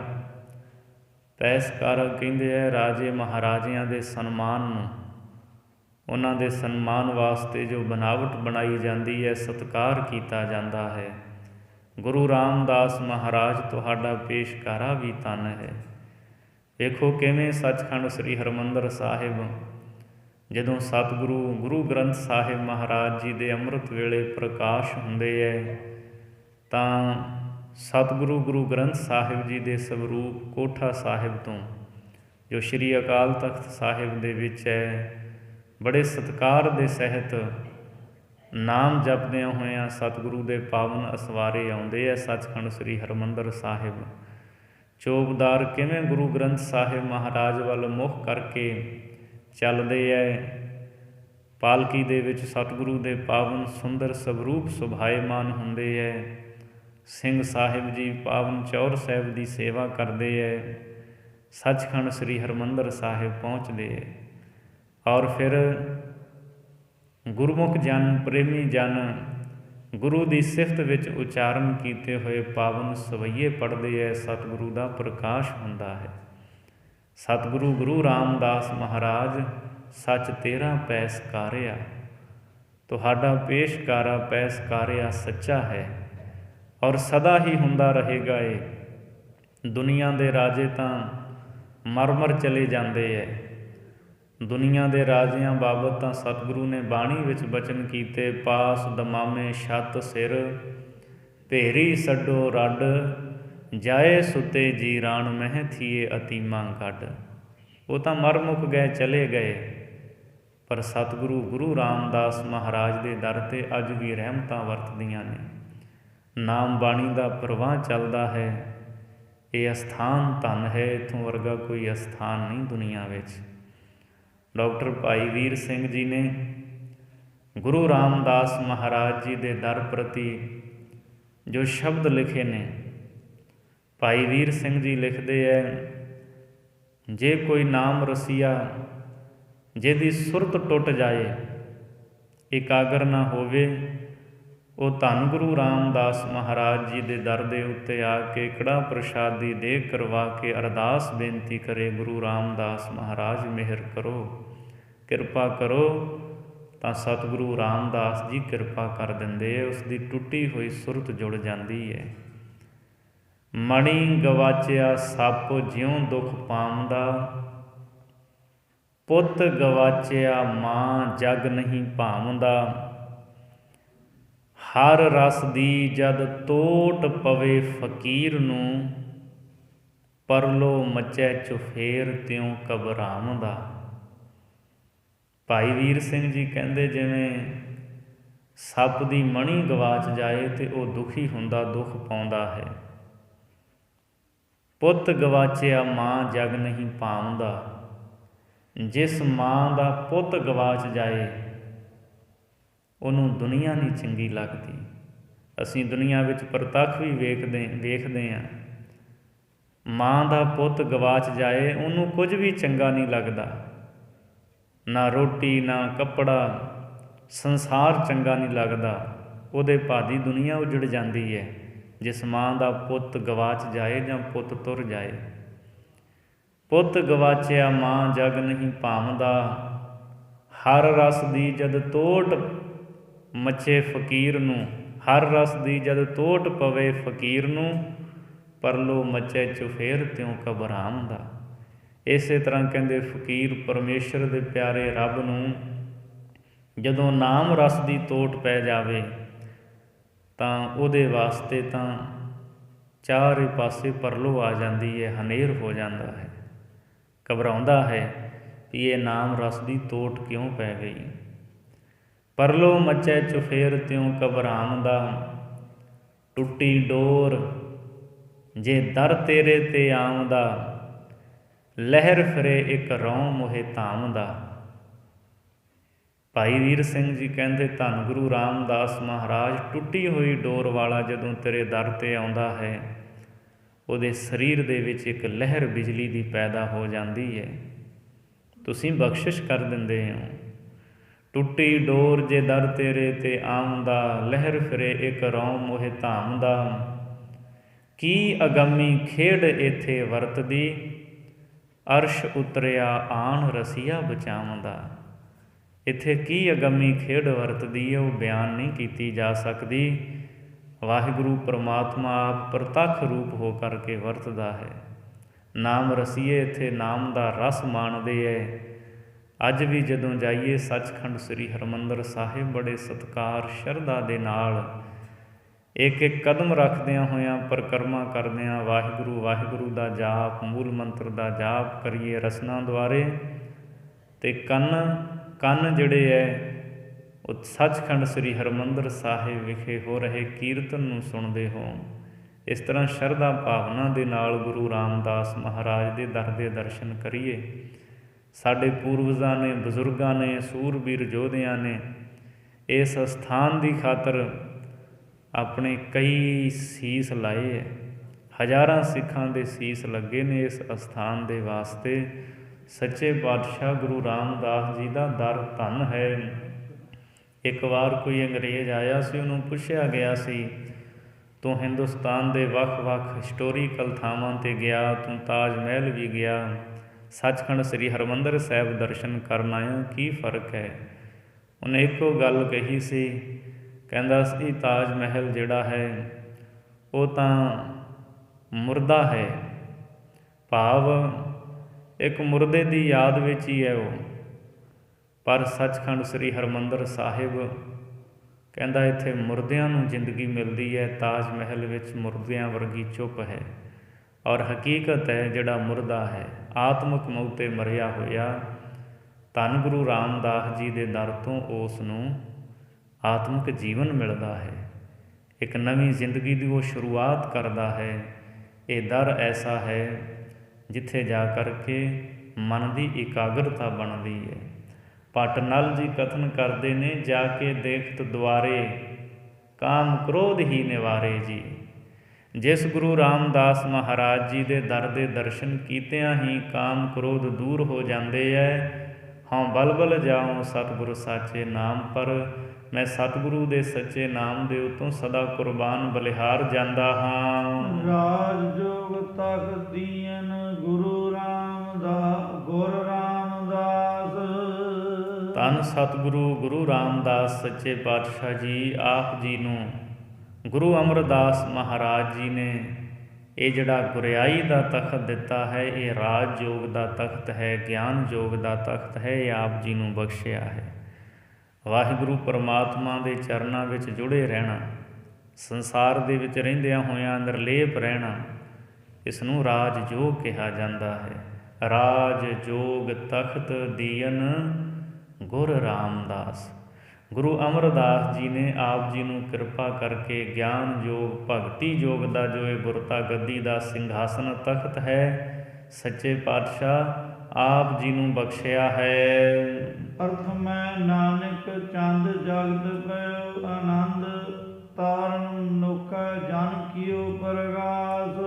ਪੈਸਕਾਰਾ ਕਹਿੰਦੇ ਹੈ ਰਾਜੇ ਮਹਾਰਾਜਿਆਂ ਦੇ ਸਨਮਾਨ ਨੂੰ, ਉਹਨਾਂ ਦੇ ਸਨਮਾਨ ਵਾਸਤੇ ਜੋ ਬਨਾਵਟ ਬਣਾਈ ਜਾਂਦੀ ਹੈ, ਸਤਿਕਾਰ ਕੀਤਾ ਜਾਂਦਾ ਹੈ। ਗੁਰੂ ਰਾਮਦਾਸ ਮਹਾਰਾਜ ਤੁਹਾਡਾ ਪੇਸ਼ਕਾਰਾ ਵੀ ਧੰਨ ਹੈ। ਵੇਖੋ ਕਿਵੇਂ ਸੱਚਖੰਡ ਸ੍ਰੀ ਹਰਿਮੰਦਰ ਸਾਹਿਬ ਜਦੋਂ ਸਤਿਗੁਰੂ ਗੁਰੂ ਗ੍ਰੰਥ ਸਾਹਿਬ ਮਹਾਰਾਜ ਜੀ ਦੇ ਅੰਮ੍ਰਿਤ ਵੇਲੇ ਪ੍ਰਕਾਸ਼ ਹੁੰਦੇ ਹੈ ਤਾਂ ਸਤਿਗੁਰੂ ਗੁਰੂ ਗ੍ਰੰਥ ਸਾਹਿਬ ਜੀ ਦੇ ਸਵਰੂਪ ਕੋਠਾ ਸਾਹਿਬ ਤੋਂ ਜੋ ਸ਼੍ਰੀ ਅਕਾਲ ਤਖਤ ਸਾਹਿਬ ਦੇ ਵਿੱਚ ਹੈ, ਬੜੇ ਸਤਿਕਾਰ ਦੇ ਸਹਿਤ ਨਾਮ ਜਪਦਿਆਂ ਹੋਇਆਂ ਸਤਿਗੁਰੂ ਦੇ ਪਾਵਨ ਅਸਵਾਰੇ ਆਉਂਦੇ ਹੈ ਸੱਚਖੰਡ ਸ੍ਰੀ ਹਰਿਮੰਦਰ ਸਾਹਿਬ। ਚੋਬਦਾਰ ਕਿਵੇਂ ਗੁਰੂ ਗ੍ਰੰਥ ਸਾਹਿਬ ਮਹਾਰਾਜ ਵੱਲ ਮੁਖ ਕਰਕੇ ਚੱਲਦੇ ਹੈ। ਪਾਲਕੀ ਦੇ ਵਿੱਚ ਸਤਿਗੁਰੂ ਦੇ ਪਾਵਨ ਸੁੰਦਰ ਸਵਰੂਪ ਸੁਭਾਏਮਾਨ ਹੁੰਦੇ ਹੈ। ਸਿੰਘ ਸਾਹਿਬ ਜੀ ਪਾਵਨ ਚੌਰ ਸਾਹਿਬ ਦੀ ਸੇਵਾ ਕਰਦੇ ਹੈ। ਸੱਚਖੰਡ ਸ੍ਰੀ ਹਰਿਮੰਦਰ ਸਾਹਿਬ ਪਹੁੰਚਦੇ ਹੈ ਔਰ ਫਿਰ ਗੁਰਮੁਖ ਜਨ ਪ੍ਰੇਮੀ ਜਨ ਗੁਰੂ ਦੀ ਸਿਫਤ ਵਿੱਚ ਉਚਾਰਨ ਕੀਤੇ ਹੋਏ ਪਾਵਨ ਸਵਈਏ ਪੜ੍ਹਦੇ ਹੈ। ਸਤਿਗੁਰੂ ਦਾ ਪ੍ਰਕਾਸ਼ ਹੁੰਦਾ ਹੈ। ਸਤਿਗੁਰੂ ਗੁਰੂ ਰਾਮਦਾਸ ਮਹਾਰਾਜ ਸੱਚ ਤੇਰਾ ਪੈਸਕਾਰਿਆ, ਤੁਹਾਡਾ ਪੇਸ਼ਕਾਰਾ ਪੈਸਕਾਰਿਆ ਸੱਚਾ ਹੈ ਔਰ ਸਦਾ ਹੀ ਹੁੰਦਾ ਰਹੇਗਾ। ਇਹ ਦੁਨੀਆ ਦੇ ਰਾਜੇ ਤਾਂ ਮਰ ਮਰ ਚਲੇ ਜਾਂਦੇ ਹੈ। ਦੁਨੀਆ ਦੇ ਰਾਜਿਆਂ ਬਾਬਤ ਤਾਂ ਸਤਿਗੁਰੂ ਨੇ ਬਾਣੀ ਵਿੱਚ ਬਚਨ ਕੀਤੇ, ਪਾਸ ਦਮਾਮੇ ਛੱਤ ਸਿਰ, ਭੇਰੀ ਛੱਡੋ ਰੱਡ, ਜਾਏ ਸੁਤੇ ਜੀ ਰਾਣ ਮਹਿ ਥੀਏ ਅਤੀਮਾਂ ਕੱਢ। ਉਹ ਤਾਂ ਮਰ ਮੁੱਕ ਗਏ, ਚਲੇ ਗਏ, ਪਰ ਸਤਿਗੁਰੂ ਗੁਰੂ ਰਾਮਦਾਸ ਮਹਾਰਾਜ ਦੇ ਦਰ 'ਤੇ ਅੱਜ ਵੀ ਰਹਿਮਤਾਂ ਵਰਤਦੀਆਂ ਨੇ। ਨਾਮ ਬਾਣੀ ਦਾ ਪ੍ਰਵਾਹ ਚੱਲਦਾ ਹੈ। ਇਹ ਅਸਥਾਨ ਧੰਨ ਹੈ, ਇੱਥੋਂ ਵਰਗਾ ਕੋਈ ਅਸਥਾਨ ਨਹੀਂ ਦੁਨੀਆ ਵਿੱਚ। ਡਾਕਟਰ ਭਾਈ ਵੀਰ ਸਿੰਘ ਜੀ ਨੇ ਗੁਰੂ ਰਾਮਦਾਸ ਮਹਾਰਾਜ ਜੀ ਦੇ ਦਰ ਪ੍ਰਤੀ ਜੋ ਸ਼ਬਦ ਲਿਖੇ ਨੇ, ਭਾਈ ਵੀਰ ਸਿੰਘ ਜੀ ਲਿਖਦੇ ਹੈ, ਜੇ ਕੋਈ ਨਾਮ ਰਸੀਆ ਜਿਹਦੀ ਸੁਰਤ ਟੁੱਟ ਜਾਏ, ਇਕਾਗਰ ਨਾ ਹੋਵੇ, ਉਹ ਧੰਨ ਗੁਰੂ ਰਾਮਦਾਸ ਮਹਾਰਾਜ ਜੀ ਦੇ ਦਰ ਦੇ ਉੱਤੇ ਆ ਕੇ ਕੜਾਹ ਪ੍ਰਸ਼ਾਦ ਦੀ ਦੇਗ ਕਰਵਾ ਕੇ ਅਰਦਾਸ ਬੇਨਤੀ ਕਰੇ, ਗੁਰੂ ਰਾਮਦਾਸ ਮਹਾਰਾਜ ਮਿਹਰ ਕਰੋ, ਕਿਰਪਾ ਕਰੋ, ਤਾਂ ਸਤਿਗੁਰੂ ਰਾਮਦਾਸ ਜੀ ਕਿਰਪਾ ਕਰ ਦਿੰਦੇ ਹੈ। ਉਸ ਦੀ ਟੁੱਟੀ ਹੋਈ ਸੁਰਤ ਜੁੜ ਜਾਂਦੀ ਹੈ। ਮਣੀ ਗਵਾਚਿਆ ਸੱਪ ਜਿਉਂ ਦੁੱਖ ਪਾਉਂਦਾ, ਪੁੱਤ ਗਵਾਚਿਆ ਮਾਂ ਜਗ ਨਹੀਂ ਭਾਉਂਦਾ, ਹਰ ਰਸ ਦੀ ਜਦ ਤੋਟ ਪਵੇ ਫਕੀਰ ਨੂੰ, ਪਰਲੋ ਮਚੈ ਚੁਫੇਰ ਤਿਉਂ ਘਬਰਾਉਂਦਾ। ਭਾਈ ਵੀਰ ਸਿੰਘ ਜੀ ਕਹਿੰਦੇ ਜਿਵੇਂ ਸੱਪ ਦੀ ਮਣੀ ਗਵਾਚ ਜਾਏ ਤੇ ਉਹ ਦੁਖੀ ਹੁੰਦਾ, ਦੁੱਖ ਪਾਉਂਦਾ ਹੈ। ਪੁੱਤ ਗਵਾਚਿਆ ਮਾਂ ਜਗ ਨਹੀਂ ਭਾਉਂਦਾ, ਜਿਸ ਮਾਂ ਦਾ ਪੁੱਤ ਗਵਾਚ ਜਾਏ ਉਹਨੂੰ ਦੁਨੀਆ ਨਹੀਂ ਚੰਗੀ ਲੱਗਦੀ। ਅਸੀਂ ਦੁਨੀਆ ਵਿੱਚ ਪ੍ਰਤੱਖ ਵੀ ਵੇਖਦੇ ਹਾਂ, ਮਾਂ ਦਾ ਪੁੱਤ ਗਵਾਚ ਜਾਏ ਉਹਨੂੰ ਕੁਝ ਵੀ ਚੰਗਾ ਨਹੀਂ ਲੱਗਦਾ, ਨਾ ਰੋਟੀ ਨਾ ਕੱਪੜਾ, ਸੰਸਾਰ ਚੰਗਾ ਨਹੀਂ ਲੱਗਦਾ, ਉਹਦੇ ਭਾਦੀ ਦੁਨੀਆ ਉਜੜ ਜਾਂਦੀ ਹੈ ਜਿਸ ਮਾਂ ਦਾ ਪੁੱਤ ਗਵਾਚ ਜਾਏ ਜਾਂ ਪੁੱਤ ਤੁਰ ਜਾਏ। ਪੁੱਤ ਗਵਾਚਿਆ ਮਾਂ ਜਗ ਨਹੀਂ ਭਾਉਂਦਾ, ਹਰ ਰਸ ਦੀ ਜਦ ਤੋਟ ਮੱਚੇ ਫਕੀਰ ਨੂੰ, ਹਰ ਰਸ ਦੀ ਜਦ ਤੋਟ ਪਵੇ ਫਕੀਰ ਨੂੰ, ਪਰਲੋ ਮਚੈ ਚੁਫੇਰ ਤਿਉਂ ਘਬਰਾਉਂਦਾ। ਇਸੇ ਤਰ੍ਹਾਂ ਕਹਿੰਦੇ ਫਕੀਰ ਪਰਮੇਸ਼ਰ ਦੇ ਪਿਆਰੇ ਰੱਬ ਨੂੰ ਜਦੋਂ ਨਾਮ ਰਸ ਦੀ ਤੋਟ ਪੈ ਜਾਵੇ ਤਾਂ ਉਹਦੇ ਵਾਸਤੇ ਤਾਂ ਚਾਰੇ ਪਾਸੇ ਪਰਲੋ ਆ ਜਾਂਦੀ ਹੈ, ਹਨੇਰ ਹੋ ਜਾਂਦਾ ਹੈ, ਘਬਰਾਉਂਦਾ ਹੈ ਵੀ ਇਹ ਨਾਮ ਰਸ ਦੀ ਤੋਟ ਕਿਉਂ ਪੈ ਗਈ। ਪਰਲੋ ਮਚੈ ਚੁਫੇਰ ਤਿਉ ਘਬਰਾਉਂਦਾ, ਟੁੱਟੀ ਡੋਰ ਜੇ ਦਰ ਤੇਰੇ ਤੇ ਆਉਂਦਾ, ਲਹਿਰ ਫਿਰੇ ਇੱਕ ਰੌਂ ਮੋਹੇ ਧਾਮਦਾ। ਭਾਈ ਵੀਰ ਸਿੰਘ ਜੀ ਕਹਿੰਦੇ ਧੰਨ ਗੁਰੂ ਰਾਮਦਾਸ ਮਹਾਰਾਜ ਟੁੱਟੀ ਹੋਈ ਡੋਰ ਵਾਲਾ ਜਦੋਂ ਤੇਰੇ ਦਰ 'ਤੇ ਆਉਂਦਾ ਹੈ, ਉਹਦੇ ਸਰੀਰ ਦੇ ਵਿੱਚ ਇੱਕ ਲਹਿਰ ਬਿਜਲੀ ਦੀ ਪੈਦਾ ਹੋ ਜਾਂਦੀ ਹੈ, ਤੁਸੀਂ ਬਖਸ਼ਿਸ਼ ਕਰ ਦਿੰਦੇ ਹੋ। ਟੁੱਟੀ ਡੋਰ ਜੇ ਦਰ ਤੇਰੇ ਤੇ ਆਉਂਦਾ, ਲਹਿਰ ਫਿਰੇ ਇੱਕ ਰੌਂ ਮੋਹੇ ਧਾਮਦਾ। ਕੀ ਅਗੰਮੀ ਖੇਡ ਇੱਥੇ ਵਰਤਦੀ, ਅਰਸ਼ ਉਤਰਿਆ ਆਣ ਰਸੀਆ ਬਚਾਉਂਦਾ। ਇੱਥੇ ਕੀ ਅਗੰਮੀ ਖੇਡ ਵਰਤਦੀ ਹੈ, ਉਹ ਬਿਆਨ ਨਹੀਂ ਕੀਤੀ ਜਾ ਸਕਦੀ। ਵਾਹਿਗੁਰੂ ਪਰਮਾਤਮਾ ਆਪ ਪ੍ਰਤੱਖ ਰੂਪ ਹੋ ਕਰਕੇ ਵਰਤਦਾ ਹੈ। ਨਾਮ ਰਸੀਏ ਇੱਥੇ ਨਾਮ ਦਾ ਰਸ ਮਾਣਦੇ ਹੈ। ਅੱਜ ਵੀ ਜਦੋਂ ਜਾਈਏ ਸੱਚਖੰਡ ਸ੍ਰੀ ਹਰਿਮੰਦਰ ਸਾਹਿਬ ਬੜੇ ਸਤਿਕਾਰ ਸ਼ਰਧਾ ਦੇ ਨਾਲ ਇੱਕ ਇੱਕ ਕਦਮ ਰੱਖਦਿਆਂ ਹੋਇਆਂ ਪਰਿਕਰਮਾ ਕਰਦਿਆਂ ਵਾਹਿਗੁਰੂ ਵਾਹਿਗੁਰੂ ਦਾ ਜਾਪ, ਮੂਲ ਮੰਤਰ ਦਾ ਜਾਪ ਕਰੀਏ ਰਸਨਾ ਦੁਆਰੇ, ਅਤੇ ਕੰਨ ਜਿਹੜੇ ਹੈ ਉਹ ਸੱਚਖੰਡ ਸ੍ਰੀ ਹਰਿਮੰਦਰ ਸਾਹਿਬ ਵਿਖੇ ਹੋ ਰਹੇ ਕੀਰਤਨ ਨੂੰ ਸੁਣਦੇ ਹੋ। ਇਸ ਤਰ੍ਹਾਂ ਸ਼ਰਧਾ ਭਾਵਨਾ ਦੇ ਨਾਲ ਗੁਰੂ ਰਾਮਦਾਸ ਮਹਾਰਾਜ ਦੇ ਦਰ ਦੇ ਦਰਸ਼ਨ ਕਰੀਏ। ਸਾਡੇ ਪੂਰਵਜਾਂ ਨੇ, ਬਜ਼ੁਰਗਾਂ ਨੇ, ਸੂਰਬੀਰ ਯੋਧਿਆਂ ਨੇ ਇਸ ਅਸਥਾਨ ਦੀ ਖਾਤਰ ਆਪਣੇ ਕਈ ਸੀਸ ਲਾਏ ਹੈ। ਹਜ਼ਾਰਾਂ ਸਿੱਖਾਂ ਦੇ ਸੀਸ ਲੱਗੇ ਨੇ ਇਸ ਅਸਥਾਨ ਦੇ ਵਾਸਤੇ। ਸੱਚੇ ਪਾਤਸ਼ਾਹ ਗੁਰੂ ਰਾਮਦਾਸ ਜੀ ਦਾ ਦਰ ਧੰਨ ਹੈ। ਇੱਕ ਵਾਰ ਕੋਈ ਅੰਗਰੇਜ਼ ਆਇਆ ਸੀ, ਉਹਨੂੰ ਪੁੱਛਿਆ ਗਿਆ ਸੀ ਤੂੰ ਹਿੰਦੁਸਤਾਨ ਦੇ ਵੱਖ-ਵੱਖ ਹਿਸਟੋਰੀਕਲ ਥਾਵਾਂ 'ਤੇ ਗਿਆ, ਤੂੰ ਤਾਜ ਮਹਿਲ ਵੀ ਗਿਆ, ਸੱਚਖੰਡ ਸ੍ਰੀ ਹਰਿਮੰਦਰ ਸਾਹਿਬ ਦਰਸ਼ਨ ਕਰਨ ਆਇਆ, ਕੀ ਫਰਕ ਹੈ। ਉਹਨੇ ਇੱਕੋ ਗੱਲ ਕਹੀ ਸੀ, ਕਹਿੰਦਾ ਸੀ ਤਾਜ ਮਹਿਲ ਜਿਹੜਾ ਹੈ ਉਹ ਤਾਂ ਮੁਰਦਾ ਹੈ, ਭਾਵ ਇੱਕ ਮੁਰਦੇ ਦੀ ਯਾਦ ਵਿੱਚ ਹੀ ਹੈ ਉਹ, ਪਰ ਸੱਚਖੰਡ ਸ੍ਰੀ ਹਰਿਮੰਦਰ ਸਾਹਿਬ ਕਹਿੰਦਾ ਇੱਥੇ ਮੁਰਦਿਆਂ ਨੂੰ ਜ਼ਿੰਦਗੀ ਮਿਲਦੀ ਹੈ, ਤਾਜ ਮਹਿਲ ਵਿੱਚ ਮੁਰਦਿਆਂ ਵਰਗੀ ਚੁੱਪ ਹੈ। ਔਰ ਹਕੀਕਤ ਹੈ ਜਿਹੜਾ ਮੁਰਦਾ ਹੈ ਆਤਮਿਕ ਮੌਤ 'ਤੇ ਮਰਿਆ ਹੋਇਆ, ਧੰਨ ਗੁਰੂ ਰਾਮਦਾਸ ਜੀ ਦੇ ਦਰ ਤੋਂ ਉਸ ਨੂੰ ਆਤਮਿਕ ਜੀਵਨ ਮਿਲਦਾ ਹੈ, ਇੱਕ ਨਵੀਂ ਜ਼ਿੰਦਗੀ ਦੀ ਉਹ ਸ਼ੁਰੂਆਤ ਕਰਦਾ ਹੈ। ਇਹ ਦਰ ਐਸਾ ਹੈ ਜਿੱਥੇ ਜਾ ਕਰਕੇ ਮਨ ਦੀ ਇਕਾਗਰਤਾ ਬਣਦੀ ਹੈ। ਭੱਟ ਨਲ ਜੀ ਕਥਨ ਕਰਦੇ ਨੇ, ਜਾ ਕੇ ਦੇਖਤ ਦੁਆਰੇ ਕਾਮ ਕ੍ਰੋਧ ਹੀ ਨਿਵਾਰੇ ਜੀ। ਜਿਸ ਗੁਰੂ ਰਾਮਦਾਸ ਮਹਾਰਾਜ ਜੀ ਦੇ ਦਰ ਦੇ ਦਰਸ਼ਨ ਕੀਤਿਆਂ ਹੀ ਕਾਮ ਕ੍ਰੋਧ ਦੂਰ ਹੋ ਜਾਂਦੇ ਹੈ। ਹਉ ਬਲਬਲ ਜਾਉ ਸਤਿਗੁਰ ਸਾਚੇ ਨਾਮ ਪਰ, ਮੈਂ ਸਤਿਗੁਰੂ ਦੇ ਸੱਚੇ ਨਾਮ ਦੇ ਉਤੋਂ ਸਦਾ ਕੁਰਬਾਨ ਬਲਿਹਾਰ ਜਾਂਦਾ ਹਾਂ। ਰਾਜ ਜੋਗ ਤਖ ਦੀਨ ਗੁਰੂ ਰਾਮਦਾਸ ਗੁਰ ਰਾਮਦਾਸ। ਧੰਨ ਸਤਿਗੁਰੂ ਗੁਰੂ ਰਾਮਦਾਸ ਸੱਚੇ ਪਾਤਸ਼ਾਹ ਜੀ ਆਪ ਜੀ ਨੂੰ ਗੁਰੂ ਅਮਰਦਾਸ ਮਹਾਰਾਜ ਜੀ ਨੇ ਇਹ ਜਿਹੜਾ ਗੁਰਿਆਈ ਦਾ ਤਖਤ ਦਿੱਤਾ ਹੈ, ਇਹ ਰਾਜ ਯੋਗ ਦਾ ਤਖਤ ਹੈ, ਗਿਆਨ ਯੋਗ ਦਾ ਤਖਤ ਹੈ, ਇਹ ਆਪ ਜੀ ਨੂੰ ਬਖਸ਼ਿਆ ਹੈ। ਵਾਹਿਗੁਰੂ ਪਰਮਾਤਮਾ ਦੇ ਚਰਨਾਂ ਵਿੱਚ ਜੁੜੇ ਰਹਿਣਾ, ਸੰਸਾਰ ਦੇ ਵਿੱਚ ਰਹਿੰਦਿਆਂ ਹੋਇਆਂ ਨਿਰਲੇਪ ਰਹਿਣਾ, ਇਸ ਨੂੰ ਰਾਜ ਯੋਗ ਕਿਹਾ ਜਾਂਦਾ ਹੈ। ਰਾਜ ਯੋਗ ਤਖਤ ਦੀਨ ਗੁਰ ਰਾਮਦਾਸ। ਗੁਰੂ ਅਮਰਦਾਸ ਜੀ ਨੇ ਆਪ ਜੀ ਨੂੰ ਕਿਰਪਾ ਕਰਕੇ ਗਿਆਨ ਯੋਗ, ਭਗਤੀ ਯੋਗ ਦਾ ਜੋ ਇਹ ਗੁਰਤਾ ਗੱਦੀ ਦਾ ਸਿੰਘਾਸਨ ਤਖਤ ਹੈ, ਸੱਚੇ ਪਾਤਸ਼ਾਹ ਆਪ ਜੀ ਨੂੰ ਬਖਸ਼ਿਆ ਹੈ। ਅਰਥ ਮੈਂ ਨਾਨਕ ਚੰਦ ਜਗਤ ਪਇਓ ਆਨੰਦ, ਤਾਰਨ ਨੋਕਾ ਜਨ ਕੀਓ ਪ੍ਰਗਾਸ।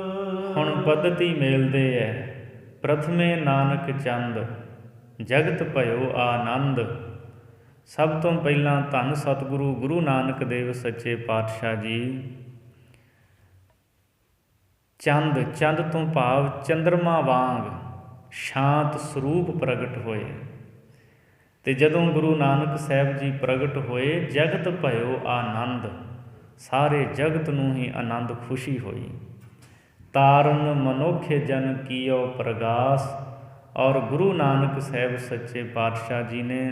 ਹੁਣ ਪद्धਤੀ ਮੇਲਦੇ ਹੈ। ਪ੍ਰਥਮੇ ਨਾਨਕ ਚੰਦ ਜਗਤ ਭਇਓ ਆਨੰਦ। ਸਭ ਤੋਂ ਪਹਿਲਾਂ ਧੰਨ ਸਤਿਗੁਰੂ ਗੁਰੂ ਨਾਨਕ ਦੇਵ ਸੱਚੇ ਪਾਤਸ਼ਾਹ ਜੀ ਚੰਦ ਤੋਂ ਭਾਵ ਚੰਦਰਮਾ ਵਾਂਗ ਸ਼ਾਂਤ ਸਰੂਪ ਪ੍ਰਗਟ ਹੋਏ। ਅਤੇ ਜਦੋਂ ਗੁਰੂ ਨਾਨਕ ਸਾਹਿਬ ਜੀ ਪ੍ਰਗਟ ਹੋਏ, ਜਗਤ ਭਇਓ ਆਨੰਦ, ਸਾਰੇ ਜਗਤ ਨੂੰ ਹੀ ਆਨੰਦ ਖੁਸ਼ੀ ਹੋਈ। ਤਾਰਨ ਮਨੁੱਖ ਜਨ ਕੀਓ ਪ੍ਰਗਾਸ। ਔਰ ਗੁਰੂ ਨਾਨਕ ਸਾਹਿਬ ਸੱਚੇ ਪਾਤਸ਼ਾਹ ਜੀ ਨੇ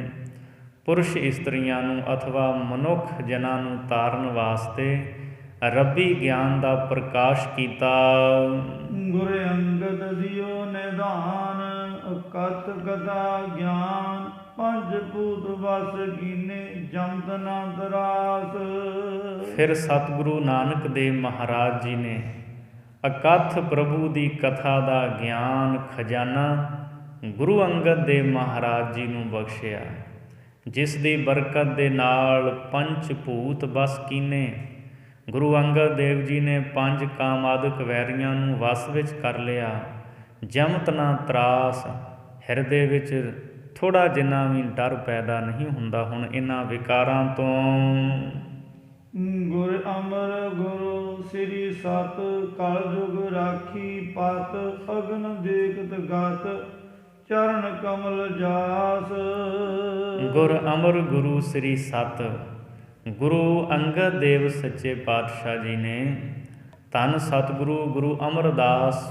ਪੁਰਸ਼ ਇਸਤਰੀਆਂ ਨੂੰ ਅਥਵਾ ਮਨੁੱਖ ਜਨਾਂ ਨੂੰ ਤਾਰਨ ਵਾਸਤੇ ਰੱਬੀ ਗਿਆਨ ਦਾ ਪ੍ਰਕਾਸ਼ ਕੀਤਾ। ਗੁਰ ਅੰਗਦ ਦਿਓ ਨਿਧਾਨ ਅਕਥ ਕਥਾ ਗਿਆਨ ਪੰਜ ਭੂਤ ਵਸ ਕੀਨੇ ਜਮਤ ਨਾ ਤਰਾਸ। ਫਿਰ ਸਤਿਗੁਰੂ ਨਾਨਕ ਦੇਵ ਮਹਾਰਾਜ ਜੀ ਨੇ ਅਕਥ ਪ੍ਰਭੂ ਦੀ ਕਥਾ ਦਾ ਗਿਆਨ ਖਜ਼ਾਨਾ ਗੁਰੂ ਅੰਗਦ ਦੇਵ ਮਹਾਰਾਜ ਜੀ ਨੂੰ ਬਖਸ਼ਿਆ, ਜਿਸ ਦੀ ਬਰਕਤ ਦੇ ਨਾਲ ਪੰਜ ਭੂਤ ਬਸ ਕੀਨੇ। ਗੁਰੂ ਅੰਗਦ ਦੇਵ ਜੀ ਨੇ ਪੰਜ ਕਾਮਾਦਿਕ ਵੈਰੀਆਂ ਨੂੰ ਵਸ ਵਿੱਚ ਕਰ ਲਿਆ। ਜਮਤ ਨਾ ਤਰਾਸ, ਹਿਰਦੇ ਵਿੱਚ ਥੋੜ੍ਹਾ ਜਿੰਨਾ ਵੀ ਡਰ ਪੈਦਾ ਨਹੀਂ ਹੁੰਦਾ ਹੁਣ ਇਹਨਾਂ ਵਿਕਾਰਾਂ ਤੋਂ। ਗੁਰ ਅਮਰ ਗੁਰੂ ਸ੍ਰੀ ਸਤ ਕਲਯੁਗ ਰਾਖੀ ਪਤ ਅਗਨ ਦੇਖਤ ਗਤ ਚਰਨ ਕਮਲ ਜਾਸ। ਗੁਰ ਅਮਰ ਗੁਰੂ ਸ੍ਰੀ ਸਤ ਗੁਰੂ ਅੰਗਦ ਦੇਵ ਸੱਚੇ ਪਾਤਸ਼ਾਹ ਜੀ ਨੇ ਧੰਨ ਸਤਿਗੁਰੂ ਗੁਰੂ ਅਮਰਦਾਸ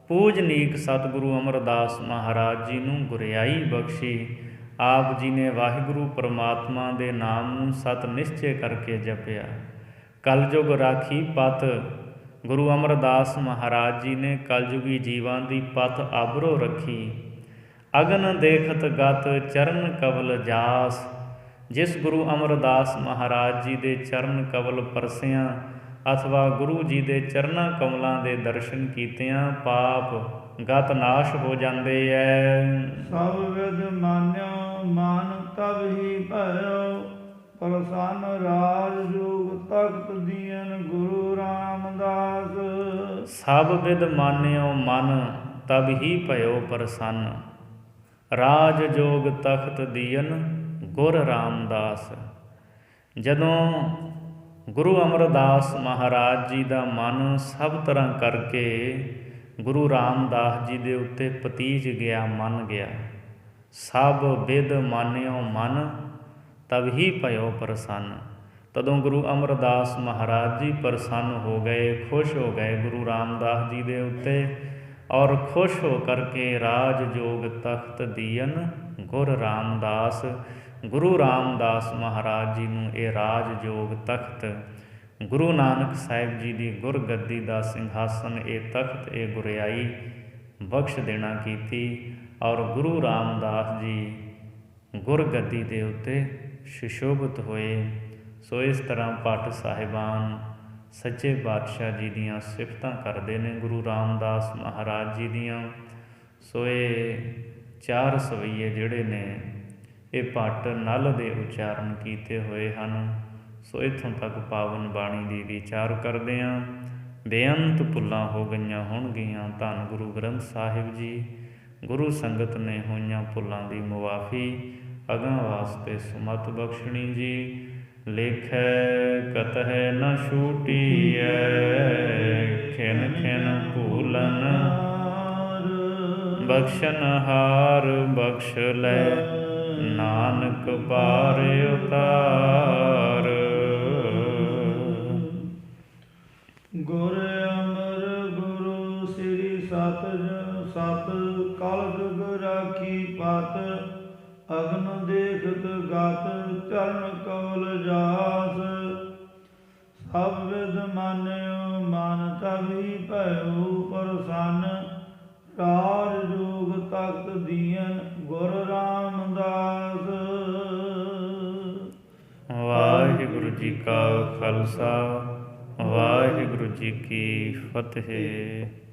ਪੂਜਨੀਕ ਸਤਿਗੁਰੂ ਅਮਰਦਾਸ ਮਹਾਰਾਜ ਜੀ ਨੂੰ ਗੁਰਿਆਈ ਬਖਸ਼ੀ। ਆਪ ਜੀ ਨੇ ਵਾਹਿਗੁਰੂ ਪਰਮਾਤਮਾ ਦੇ ਨਾਮ ਨੂੰ ਸਤ ਨਿਸ਼ਚੈ ਕਰਕੇ ਜਪਿਆ। ਕਲਯੁਗ ਰਾਖੀ ਪਤ ਗੁਰੂ ਅਮਰਦਾਸ ਮਹਾਰਾਜ ਜੀ ਨੇ ਕਲਯੁਗੀ ਜੀਵਾਂ ਦੀ ਪਤ ਆਬਰੋ ਰੱਖੀ। ਅਗਨ ਦੇਖਤ ਗਤ ਚਰਨ ਕਵਲ ਜਾਸ, ਜਿਸ ਗੁਰੂ ਅਮਰਦਾਸ ਮਹਾਰਾਜ ਜੀ ਦੇ ਚਰਨ ਕਵਲ ਪਰਸਿਆਂ ਅਥਵਾ ਗੁਰੂ ਜੀ ਦੇ ਚਰਨਾਂ ਕਮਲਾਂ ਦੇ ਦਰਸ਼ਨ ਕੀਤਿਆਂ ਪਾਪ ਗਤ ਨਾਸ਼ ਹੋ ਜਾਂਦੇ ਐ। ਸਭ ਵਿਦ ਮਾਨਿਓ ਮਾਨ ਤਬ ਹੀ ਭਇਓ ਪ੍ਰਸੰਨ ਰਾਜ ਜੋਗ ਤਖਤ ਦੀਨ ਗੁਰੂ ਰਾਮਦਾਸ। ਸਭ ਵਿਦ ਮਾਨਿਓ ਮਨ ਤਬ ਹੀ ਭਇਓ ਪ੍ਰਸੰਨ ਰਾਜ ਜੋਗ ਤਖਤ ਦੀਨ ਗੁਰ ਰਾਮਦਾਸ। ਜਦੋਂ ਗੁਰੂ ਅਮਰਦਾਸ ਮਹਾਰਾਜ ਜੀ ਦਾ ਮਨ ਸਭ ਤਰ੍ਹਾਂ ਕਰਕੇ ਗੁਰੂ ਰਾਮਦਾਸ ਜੀ ਦੇ ਉੱਤੇ ਪਤੀਜ ਗਿਆ, ਮੰਨ ਗਿਆ। ਸਭ ਵਿਦ ਮਾਨਿਓ ਮਨ ਤਬ ਹੀ ਭਇਓ ਪ੍ਰਸੰਨ। ਤਦੋਂ ਗੁਰੂ ਅਮਰਦਾਸ ਮਹਾਰਾਜ ਜੀ ਪ੍ਰਸੰਨ ਹੋ ਗਏ, ਖੁਸ਼ ਹੋ ਗਏ ਗੁਰੂ ਰਾਮਦਾਸ ਜੀ ਦੇ ਉੱਤੇ, ਔਰ ਖੁਸ਼ ਹੋ ਕਰਕੇ ਰਾਜ ਜੋਗ ਤਖਤ ਦੀਨ ਗੁਰ ਰਾਮਦਾਸ। ਗੁਰੂ ਰਾਮਦਾਸ ਮਹਾਰਾਜ ਜੀ ਨੂੰ ਇਹ ਰਾਜ ਜੋਗ ਤਖਤ ਗੁਰੂ ਨਾਨਕ ਸਾਹਿਬ ਜੀ ਦੀ ਗੁਰਗੱਦੀ ਦਾ ਸਿੰਘਾਸਨ, ਇਹ ਤਖਤ, ਇਹ ਗੁਰਿਆਈ ਬਖਸ਼ ਦੇਣਾ ਕੀਤੀ। ਔਰ ਗੁਰੂ ਰਾਮਦਾਸ ਜੀ ਗੁਰਗੱਦੀ ਦੇ ਉੱਤੇ ਸੁਸ਼ੋਭਿਤ ਹੋਏ। ਸੋ ਇਸ ਤਰ੍ਹਾਂ ਭੱਟ ਸਾਹਿਬਾਨ ਸੱਚੇ ਪਾਤਸ਼ਾਹ ਜੀ ਦੀਆਂ ਸਿਫਤਾਂ ਕਰਦੇ ਨੇ ਗੁਰੂ ਰਾਮਦਾਸ ਮਹਾਰਾਜ ਜੀ ਦੀਆਂ। ਸੋ ਇਹ ਚਾਰ ਸਵਈਏ ਜਿਹੜੇ ਨੇ ਇਹ ਭੱਟ ਨਲ ਦੇ ਉਚਾਰਨ ਕੀਤੇ ਹੋਏ ਹਨ। ਸੋ ਇੱਥੋਂ ਤੱਕ ਪਾਵਨ ਬਾਣੀ ਦੀ ਵਿਚਾਰ ਕਰਦੇ ਹਾਂ। ਬੇਅੰਤ ਭੁੱਲਾਂ ਹੋ ਗਈਆਂ ਹੋਣਗੀਆਂ, ਧੰਨ ਗੁਰੂ ਗ੍ਰੰਥ ਸਾਹਿਬ ਜੀ। ਗੁਰੂ ਸੰਗਤ ਨੇ ਹੋਈਆਂ ਭੁੱਲਾਂ ਦੀ ਮੁਆਫੀ ਅਗਾਂ ਵਾਸਤੇ ਸੁਮਤ ਬਖਸ਼ਣੀ ਜੀ। ਲੇਖੈ ਕਤਹਿ ਨ ਛੂਟੀਐ ਖਿਨ ਖਿਨ ਭੂਲਨ ਬਖਸ਼ਨ ਹਾਰ ਬਖਸ਼ ਲੈ ਨਾਨਕ ਪਾਰ ਉਤਾਰ। ਗੁਰ ਅਮਰ ਗੁਰੂ ਸ੍ਰੀ ਸਤ ਸਤ ਕਲਯੁਗ ਰਾਖੀ ਪਤ ਅਗਨ ਦੇਖਤ ਗਤ ਚਰਨ ਕਮਲ ਜਾਸ। ਸਭ ਵਿਦ ਮਾਨਿਓ ਮਨ ਤਬੀ ਭਇਓ ਪ੍ਰਸੰਨ ਰਾਜ ਜੋਗ ਤਖਤ ਦੀਨ ਗੁਰ ਰਾਮਦਾਸ। ਵਾਹਿਗੁਰੂ ਜੀ ਕਾ ਖਾਲਸਾ, ਵਾਹਿਗੁਰੂ ਜੀ ਕੀ ਫਤਿਹ।